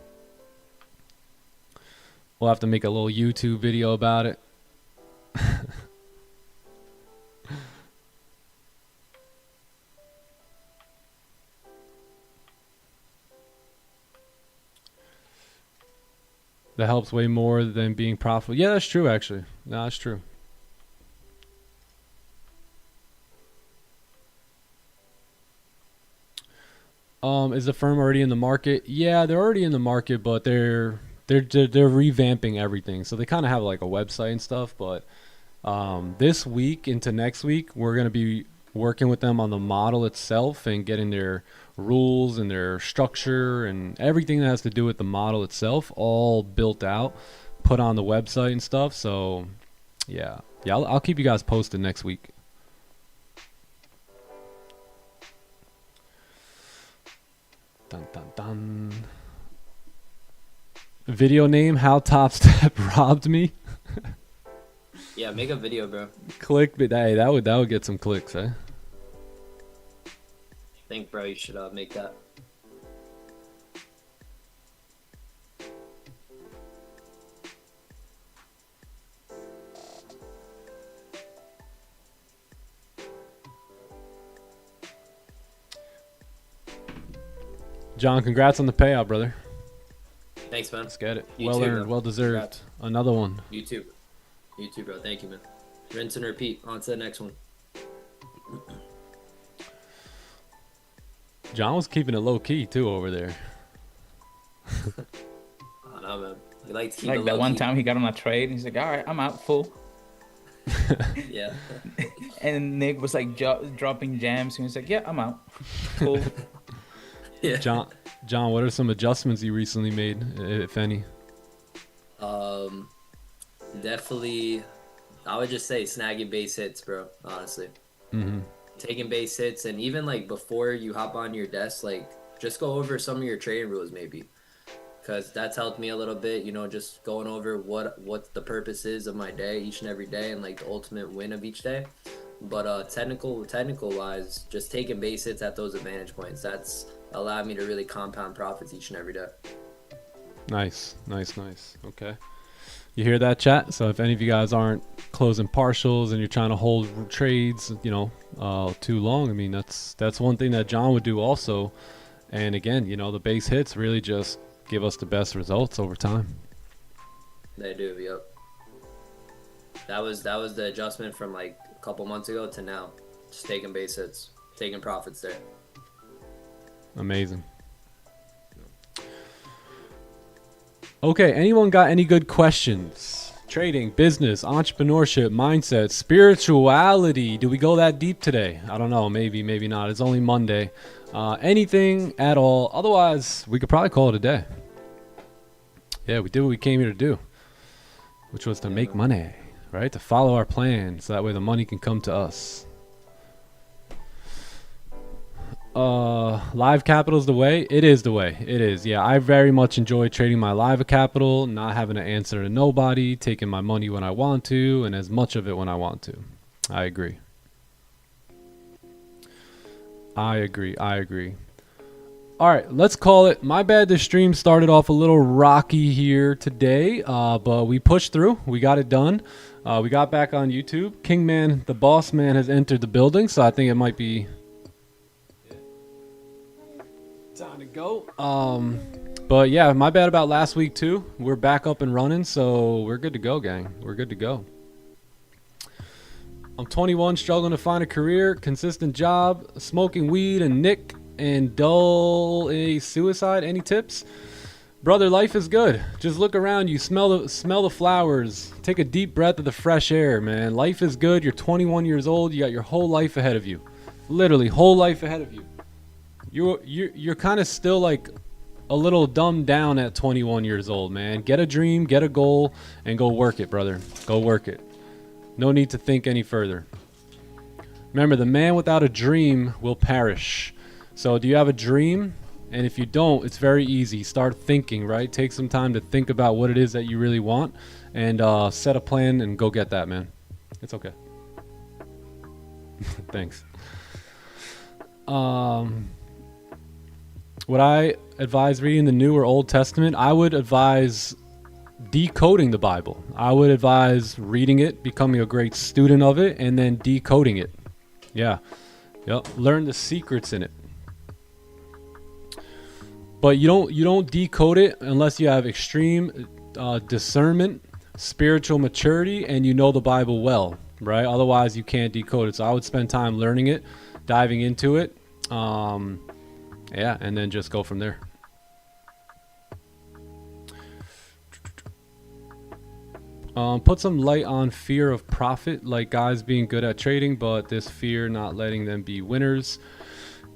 A: We'll have to make a little YouTube video about it. That helps way more than being profitable. Yeah, that's true, actually. No, that's true. Is the firm already in the market? Yeah, they're already in the market, but they're revamping everything. So they kind of have like a website and stuff. But this week into next week, we're gonna be working with them on the model itself and getting their rules and their structure and everything that has to do with the model itself all built out, put on the website and stuff. So yeah, I'll keep you guys posted next week. Dun, dun, dun. Video name: How Top Step robbed me.
E: Yeah, make a video, bro.
A: Click, but hey, that would get some clicks, eh?
E: I think, bro, you should make that.
A: John, congrats on the payout, brother.
E: Thanks, man.
A: Let's get it.
E: You
A: Well
E: too,
A: earned,
E: bro.
A: well deserved.
E: Congrats.
A: Another one.
E: You too, bro. Thank you, man. Rinse and repeat. On to the next one.
A: John was keeping it low key too over there.
E: I know, man. You like to keep
D: Like
E: it
D: that one
E: low-key.
D: time he got on a trade, and he's like, "All right, I'm out, full."
E: Yeah.
D: And Nick was like dropping jams, and he's like, "Yeah, I'm out, full."
E: Yeah.
A: John, what are some adjustments you recently made, if any?
E: Definitely, I would just say snagging base hits, bro. Honestly, taking base hits, and even like before you hop on your desk, like just go over some of your trading rules, maybe, because that's helped me a little bit. You know, just going over what the purpose is of my day each and every day, and like the ultimate win of each day. But technical wise, just taking base hits at those advantage points. That's allowed me to really compound profits each and every day.
A: Nice. Okay. You hear that, chat? So if any of you guys aren't closing partials and you're trying to hold trades, you know, too long, I mean, that's one thing that John would do also. And again, you know, the base hits really just give us the best results over time.
E: They do, yep. That was the adjustment from like a couple months ago to now. Just taking base hits, taking profits there.
A: Amazing. Okay, anyone got any good questions? Trading, business, entrepreneurship, mindset, spirituality. Do we go that deep today? I don't know. Maybe, maybe not. It's only Monday. Anything at all. Otherwise, we could probably call it a day. Yeah, we did what we came here to do, which was to make money, right? To follow our plan so that way the money can come to us. Live capital is the way. It is the way. It is. Yeah, I very much enjoy trading my live capital, not having to answer to nobody, taking my money when I want to, and as much of it when I want to. I agree. I agree. All right, let's call it. My bad, this stream started off a little rocky here today, but we pushed through. We got it done. We got back on YouTube. Kingman, the boss man, has entered the building, so I think it might be time to go. But yeah, my bad about last week too. We're back up and running, so we're good to go, gang. We're good to go. I'm 21, struggling to find a career, consistent job, smoking weed and nick, and dull a suicide. Any tips? Brother, life is good. Just look around you, smell the flowers, take a deep breath of the fresh air, man. Life is good. You're 21 years old. You got your whole life ahead of you. Literally, whole life ahead of you. You're kind of still like a little dumbed down at 21 years old, man. Get a dream, get a goal, and go work it, brother. Go work it. No need to think any further. Remember, the man without a dream will perish. So do you have a dream? And if you don't, it's very easy. Start thinking, right? Take some time to think about what it is that you really want, and set a plan and go get that, man. It's okay. Thanks. Would I advise reading the New or Old Testament? I would advise decoding the Bible. I would advise reading it, becoming a great student of it, and then decoding it. Yeah. Yep. Learn the secrets in it. But you don't decode it unless you have extreme discernment, spiritual maturity, and you know the Bible well, right? Otherwise, you can't decode it. So I would spend time learning it, diving into it, yeah, and then just go from there. Put some light on fear of profit, like guys being good at trading, but this fear not letting them be winners.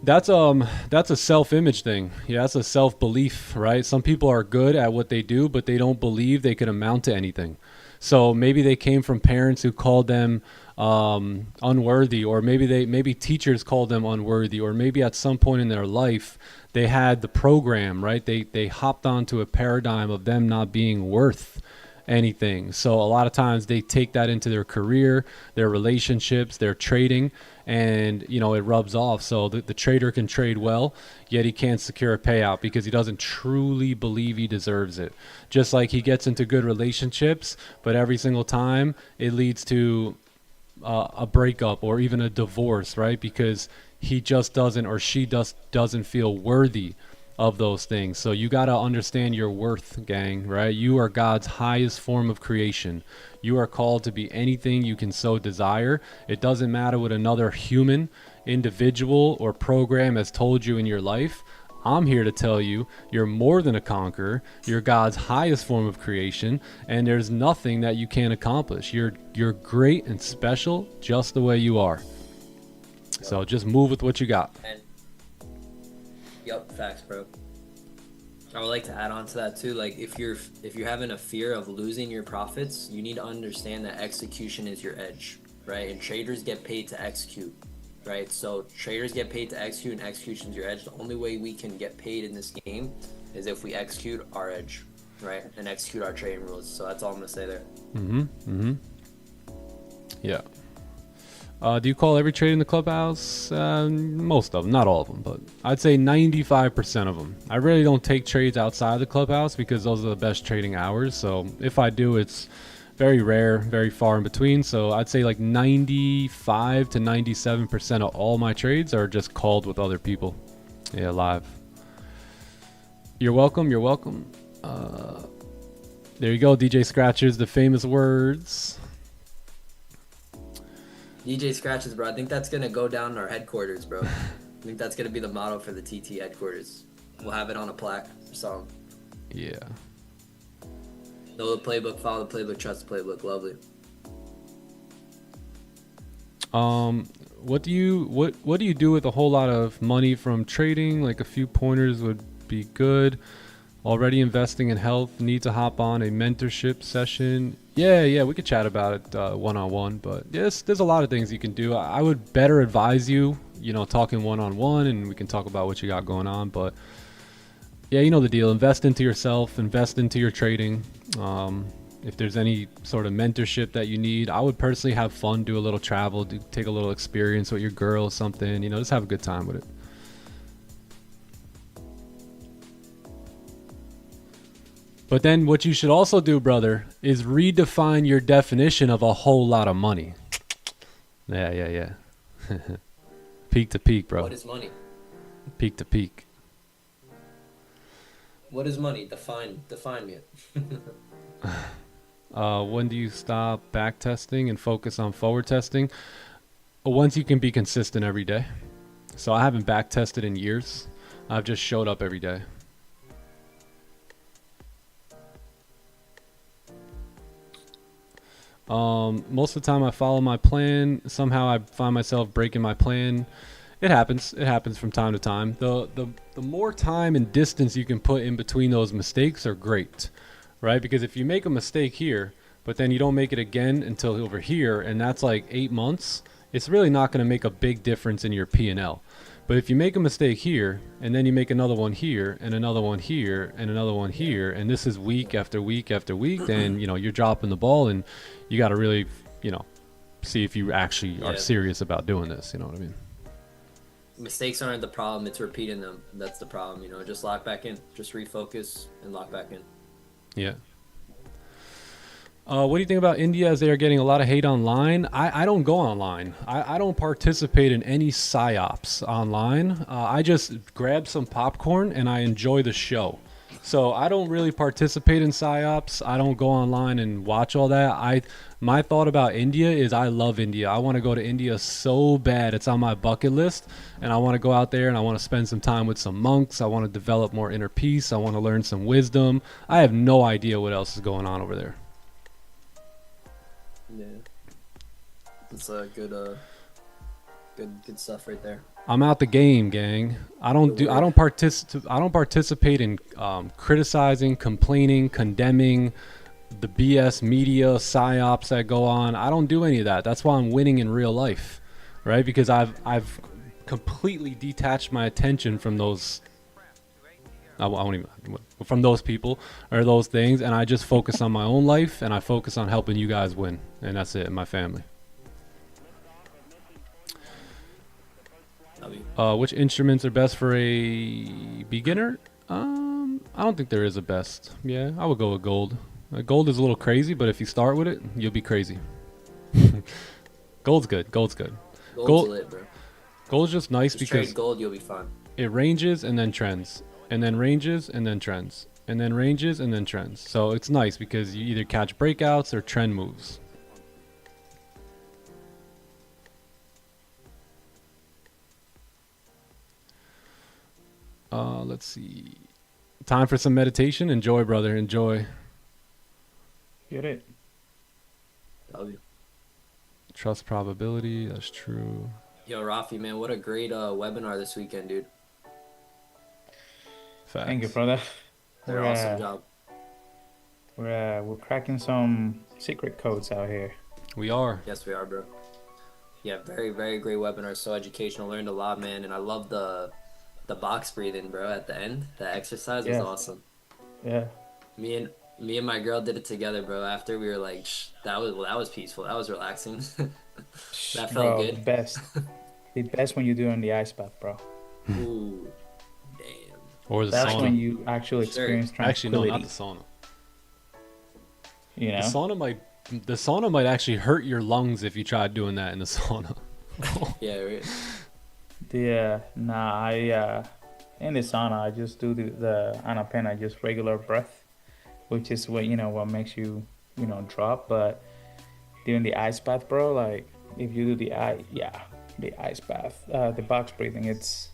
A: That's a self-image thing. Yeah, that's a self-belief, right? Some people are good at what they do, but they don't believe they could amount to anything. So maybe they came from parents who called them unworthy, or maybe teachers called them unworthy, or maybe at some point in their life they had the program, right? They hopped onto a paradigm of them not being worth anything. So a lot of times they take that into their career, their relationships, their trading, and you know, it rubs off. So the trader can trade well, yet he can't secure a payout because he doesn't truly believe he deserves it. Just like he gets into good relationships, but every single time it leads to a breakup or even a divorce, right? Because he just doesn't, or she doesn't feel worthy of those things. So you got to understand your worth, gang, right? You are God's highest form of creation. You are called to be anything you can so desire. It doesn't matter what another human, individual, or program has told you in your life. I'm here to tell you, you're more than a conqueror. You're God's highest form of creation, and there's nothing that you can't accomplish. You're great and special just the way you are. So just move with what you got.
E: Yep, facts, bro. I would like to add on to that too. Like if you're having a fear of losing your profits, you need to understand that execution is your edge, right? And traders get paid to execute, right? So traders get paid to execute, and execution is your edge. The only way we can get paid in this game is if we execute our edge, right? And execute our trading rules. So that's all I'm gonna say there.
A: Yeah. Do you call every trade in the clubhouse? Most of them, not all of them, but I'd say 95% of them. I really don't take trades outside the clubhouse because those are the best trading hours. So if I do, it's very rare, very far in between. So I'd say like 95 to 97% of all my trades are just called with other people. Yeah, live. You're welcome. You're welcome. There you go, DJ Scratchers, the famous words.
E: DJ Scratches, bro. I think that's going to go down in our headquarters, bro. I think that's going to be the motto for the TT headquarters. We'll have it on a plaque or something.
A: Yeah.
E: Know the playbook, follow the playbook, trust the playbook. Lovely.
A: What do you do with a whole lot of money from trading? Like a few pointers would be good. Already investing in health, need to hop on a mentorship session. Yeah, we could chat about it one-on-one, but yes, there's a lot of things you can do. I would better advise you, talking one-on-one, and we can talk about what you got going on. But yeah, you know the deal. Invest into yourself, invest into your trading. If there's any sort of mentorship that you need, I would personally have fun, do a little travel, take a little experience with your girl or something, just have a good time with it. But then what you should also do, brother, is redefine your definition of a whole lot of money. Yeah. Peak to peak, bro.
E: What is money?
A: Peak to peak.
E: What is money? Define me.
A: When do you stop back testing and focus on forward testing? Once you can be consistent every day. So I haven't back tested in years. I've just showed up every day. Most of the time I follow my plan. Somehow I find myself breaking my plan. It happens from time to time. The more time and distance you can put in between those mistakes are great, right? Because if you make a mistake here, but then you don't make it again until over here, and that's like 8 months, it's really not going to make a big difference in your P&L. But if you make a mistake here, and then you make another one here, and another one here, and another one here, and this is week after week after week, then you're dropping the ball, and you got to really see if you actually are serious about doing this. You know what I mean?
E: Mistakes aren't the problem, it's repeating them. That's the problem. Just lock back in, just refocus and lock back in.
A: Yeah. What do you think about India, as they are getting a lot of hate online? I don't go online. I don't participate in any psyops online. I just grab some popcorn and I enjoy the show. So I don't really participate in psyops. I don't go online and watch all that. My thought about India is I love India. I want to go to India so bad. It's on my bucket list, and I want to go out there and I want to spend some time with some monks. I want to develop more inner peace. I want to learn some wisdom. I have no idea what else is going on over there.
E: Yeah, it's a good stuff right there.
A: I'm out the game, gang. I don't participate in criticizing, complaining, condemning the BS media psyops that go on. I don't do any of that. That's why I'm winning in real life, right? Because I've completely detached my attention from those. I won't even from those people or those things, and I just focus on my own life, and I focus on helping you guys win, and that's it. And my family. Which instruments are best for a beginner? I don't think there is a best. Yeah, I would go with gold. Gold is a little crazy, but if you start with it, you'll be crazy. Gold's good. Gold's good.
E: Gold's lit, bro.
A: Gold's just nice
E: Just
A: because
E: trade gold, you'll be fine.
A: it ranges and then trends, and then ranges and then trends, and then ranges and then trends. So it's nice because you either catch breakouts or trend moves. Let's see. Time for some meditation. Enjoy, brother. Enjoy.
D: Get it.
E: W.
A: Trust probability. That's true.
E: Yo, Rafi, man, what a great webinar this weekend, dude.
A: Facts.
D: Thank you, brother.
E: They're awesome job.
D: We're cracking some secret codes out here.
A: We are.
E: Yes, we are, bro. Yeah, very, very great webinar. So educational. Learned a lot, man. And I love the box breathing, bro, at the end. That exercise was awesome.
D: Yeah.
E: Me and my girl did it together, bro. After we were like, that was peaceful. That was relaxing. That felt good.
D: The best. The best when you do it in the ice bath, bro.
E: Ooh, damn.
A: Or the
D: That's
A: sauna.
D: when you actually experience
A: Actually, no,
D: tranquility.
A: not the sauna.
D: You know?
A: The sauna might actually hurt your lungs if you try doing that in the sauna.
E: Yeah, right.
D: I in the sauna I just do the anapena, just regular breath, which is what what makes you drop. But during the ice bath, bro, like if you do the ice bath, the box breathing, it's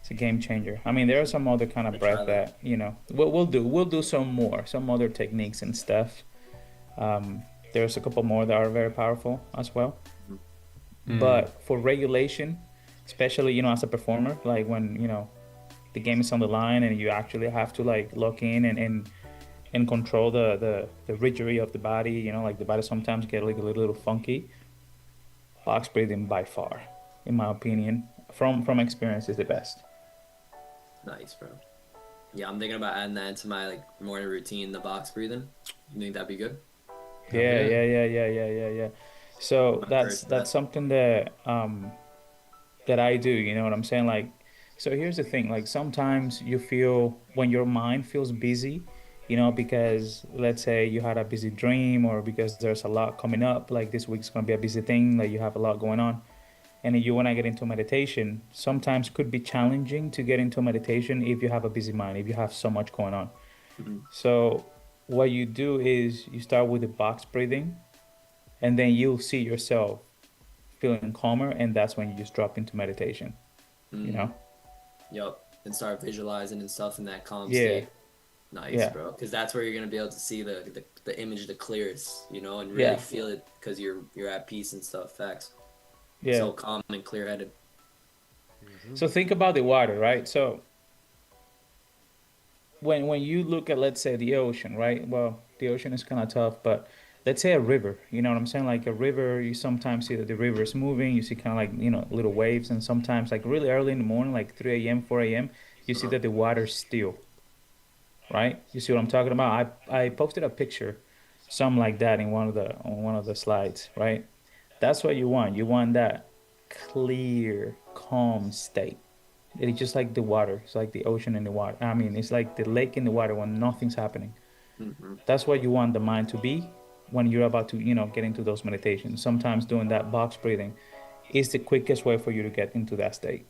D: a game changer. I mean, there are some other kind of breath that we'll do some other techniques and stuff. There's a couple more that are very powerful as well. But for regulation, especially as a performer, like when the game is on the line and you actually have to like lock in and control the rigidity of the body, like the body sometimes get like a little funky. Box breathing by far, in my opinion, from experience, is the best.
E: Nice, bro. Yeah, I'm thinking about adding that into my like morning routine, the box breathing. You think that'd be good?
D: Yeah. So that's something that that I do, you know what I'm saying? Like, so here's the thing, like sometimes you feel when your mind feels busy, because let's say you had a busy dream or because there's a lot coming up, like this week's gonna be a busy thing, like you have a lot going on. And if you want to get into meditation, sometimes could be challenging to get into meditation if you have a busy mind, if you have so much going on. So what you do is you start with the box breathing, and then you'll see yourself feeling calmer, and that's when you just drop into meditation.
E: Yep. And start visualizing and stuff in that calm state. Nice, bro. Because that's where you're gonna be able to see the image the clearest, and really feel it because you're at peace and stuff. Facts. Yeah. So calm and clear headed.
D: So think about the water, right? So when you look at, let's say, the ocean, right? Well, the ocean is kind of tough, but let's say a river, you know what I'm saying? Like a river, you sometimes see that the river is moving. You see kind of like, little waves. And sometimes like really early in the morning, like 3 a.m., 4 a.m., you see that the water's still, right? You see what I'm talking about? I posted a picture, something like that on one of the slides, right? That's what you want. You want that clear, calm state. It's just like the water. It's like the ocean in the water. I mean, it's like the lake in the water when nothing's happening. That's what you want the mind to be when you're about to, get into those meditations. Sometimes doing that box breathing is the quickest way for you to get into that state.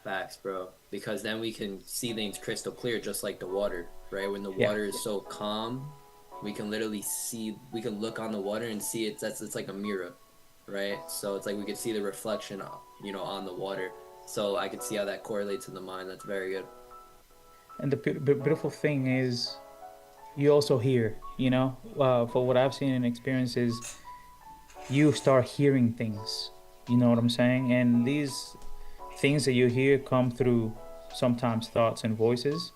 E: Facts, bro. Because then we can see things crystal clear, just like the water, right? When the water is so calm, we can literally see, we can look on the water and see it's like a mirror, right? So it's like we could see the reflection, you know, on the water. So I could see how that correlates in the mind. That's very good.
D: And the beautiful thing is, you also hear, you know, for what I've seen and experienced is, you start hearing things, you know what I'm saying? And these things that you hear come through sometimes thoughts and voices,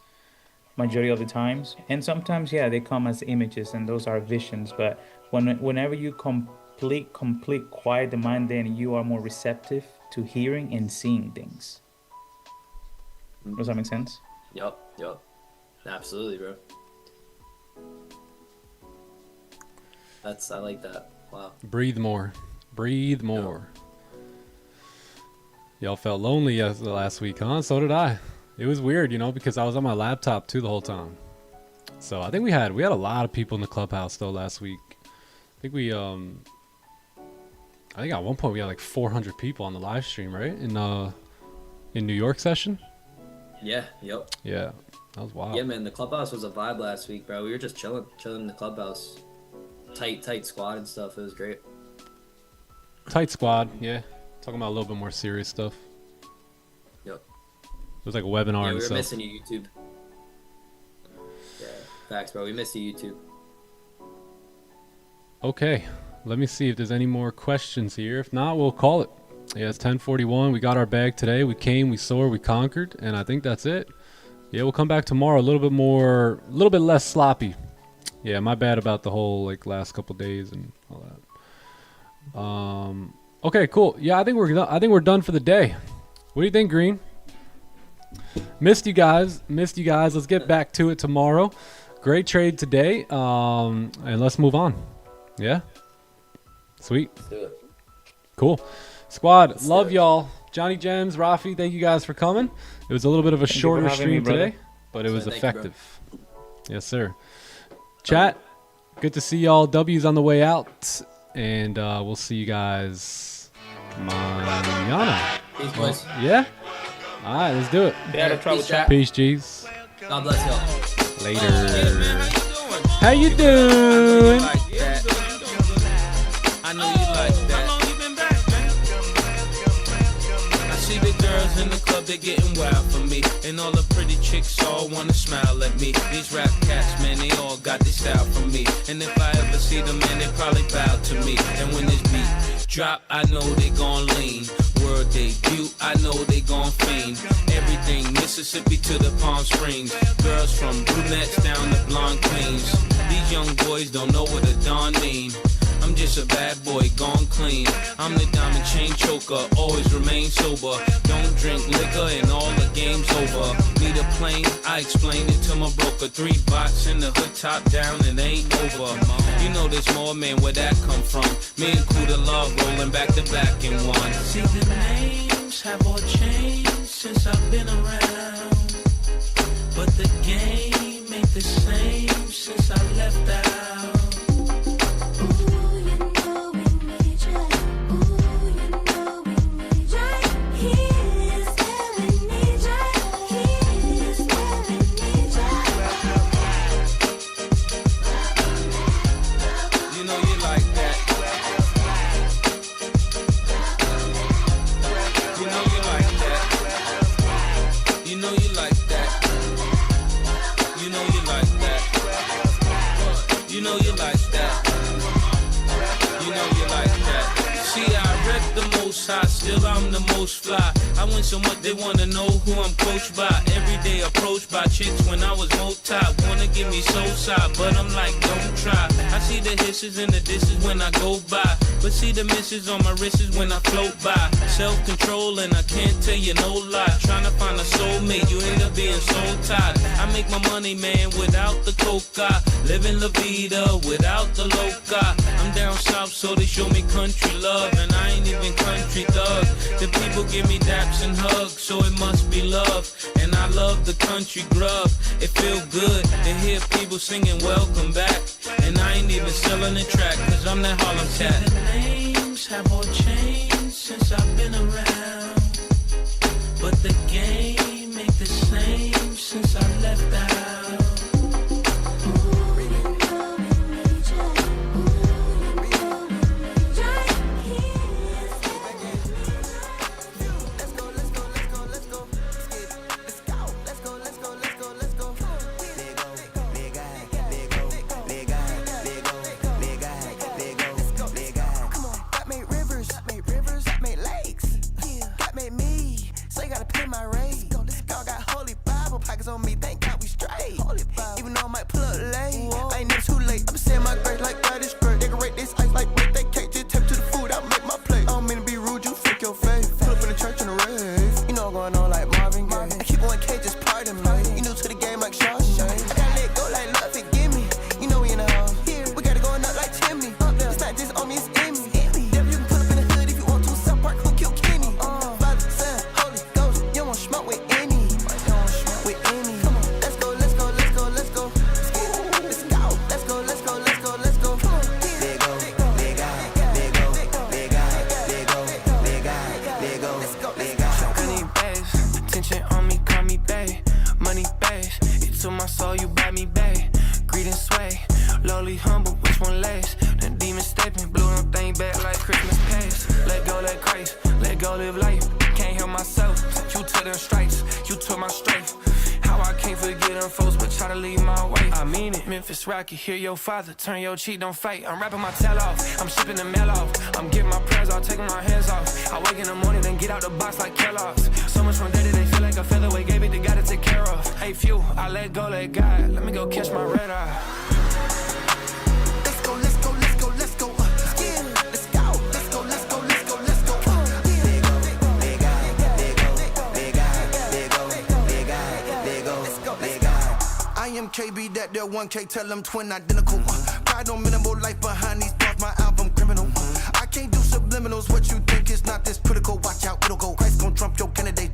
D: majority of the times. And sometimes, they come as images, and those are visions. But whenever you complete quiet the mind, then you are more receptive to hearing and seeing things. Does that make sense?
E: Yup. Absolutely, bro. I like that. Wow.
A: Breathe more. Y'all felt lonely last week, huh? So did I. It was weird, you know, because I was on my laptop too the whole time. So I think we had a lot of people in the clubhouse though last week. I think at one point we had like 400 people on the live stream, right? In New York session.
E: Yeah. Yep.
A: Yeah, that was wild.
E: Yeah, man. The clubhouse was a vibe last week, bro. We were just chilling in the clubhouse. Tight squad and stuff. It was great.
A: Tight squad, yeah. Talking about a little bit more serious stuff.
E: Yep.
A: It was like a webinar.
E: Yeah, we
A: and
E: were
A: stuff.
E: missing you, YouTube. Yeah, facts, bro. We missed you, YouTube.
A: Okay, let me see if there's any more questions here. If not, we'll call it. Yeah, it's 10:41. We got our bag today. We came, we soared, we conquered, and I think that's it. Yeah, we'll come back tomorrow a little bit less sloppy. Yeah, my bad about the whole like last couple days and all that. Okay, cool. Yeah, I think we're done for the day. What do you think, Green? Missed you guys. Let's get back to it tomorrow. Great trade today. And let's move on. Yeah. Sweet.
E: Let's do it.
A: Cool. Squad, love y'all. Johnny Gems, Rafi, thank you guys for coming. It was a little bit of a shorter stream today, but it was effective. Yes, sir. Chat, good to see y'all. W's on the way out, and we'll see you guys mañana.
E: Peace, boys.
A: Yeah? All right, let's do it.
E: Peace, chat.
A: Peace, G's.
E: God bless y'all.
A: Later. How you doing?
B: I know you like that. I see the girls in the club, they're getting wild for me. And all the pretty chicks all wanna smile at me. These rap cats, man, they all got this style from me. And if I ever see them, man, they probably bow to me. And when this beat drop, I know they gon' lean. World debut, I know they gon' fiend. Everything Mississippi to the Palm Springs. Girls from brunettes down to blonde queens. These young boys don't know what a Don mean. I'm just a bad boy, gone clean. I'm the diamond chain choker, always remain sober. Don't drink liquor and all the game's over. Need a plane, I explained it to my broker. 3 box in the hood, top down, and ain't over. You know there's more, man, where that come from? Me and Kuda Love rolling back to back in one. See the names have all changed since I've been around. But the game ain't the same since I left out. Still I'm the most fly. I win so much they wanna know who I'm coached by. Every day approached by chicks when I was multi. Wanna give me soul side, but I'm like, don't try. I see the hisses and the disses when I go by, but see the misses on my wrists when I float by. Self-control and I can't tell you no lie. Trying to find a soulmate, you end up being soul tied. I make my money, man, without the coca. Living la vida without the loca. I'm down south, so they show me country love, and I ain't even country thug. The people give me daps and hugs, so it must be love. And I love the country grub. It feel good to hear people singing welcome back. And I ain't even selling the track, cause I'm that Harlem cat. The names have all changed since I've been around.
F: but the game ain't the same since I left out.
G: On me, thank God we straight. Even though I might pull up late, I ain't never too late. I'm saying my grace like God is great. Decorate this ice like birthday cake. Just tap to the food, I'll make my plate. I don't mean to be rude, you fake your faith. Pull up in the church in the rave. You know what's going on like Marvin Gaye. I keep on K, just pardon me. You new to the game like Shawshank. I gotta let go like love, forgive me. You know we in the house. We gotta go up like chimney. It's not just on me, it's in me. Devil, you can pull up in the hood if you want to. South Park, who killed Kenny? Father, Son, Holy Ghost. You don't want smoke with any.
F: My soul, you buy me, babe. Greed and sway, lowly, humble, which one lasts? The demon stepping, blew them thing back like Christmas past. Let go, let Christ, let go, live life. Can't help myself, you took them stripes, you took my strength. How I can't forget them folks, but try to leave my way. I mean it, Memphis Rocky, hear your father, turn your cheek, don't fight. I'm rapping my tail off, I'm shipping the mail off. I'm getting my prayers off, taking my hands off. I wake in the morning and get out the box like Kellogg's. So much from day to day, feel like a featherweight, gave it to God to take care of. Hey, few, I let go, let God, let me go catch my red eye.
G: Let's go, let's go, let's go, let's go. Let's go, let's go, let's go, let's go, let's go. I am KB, that there 1K, tell them twin identical. Pride on minimal life behind these bars, my album criminal. I can't do subliminals, what you think is not this critical. Watch out, it'll go. Christ gon' trump your candidate.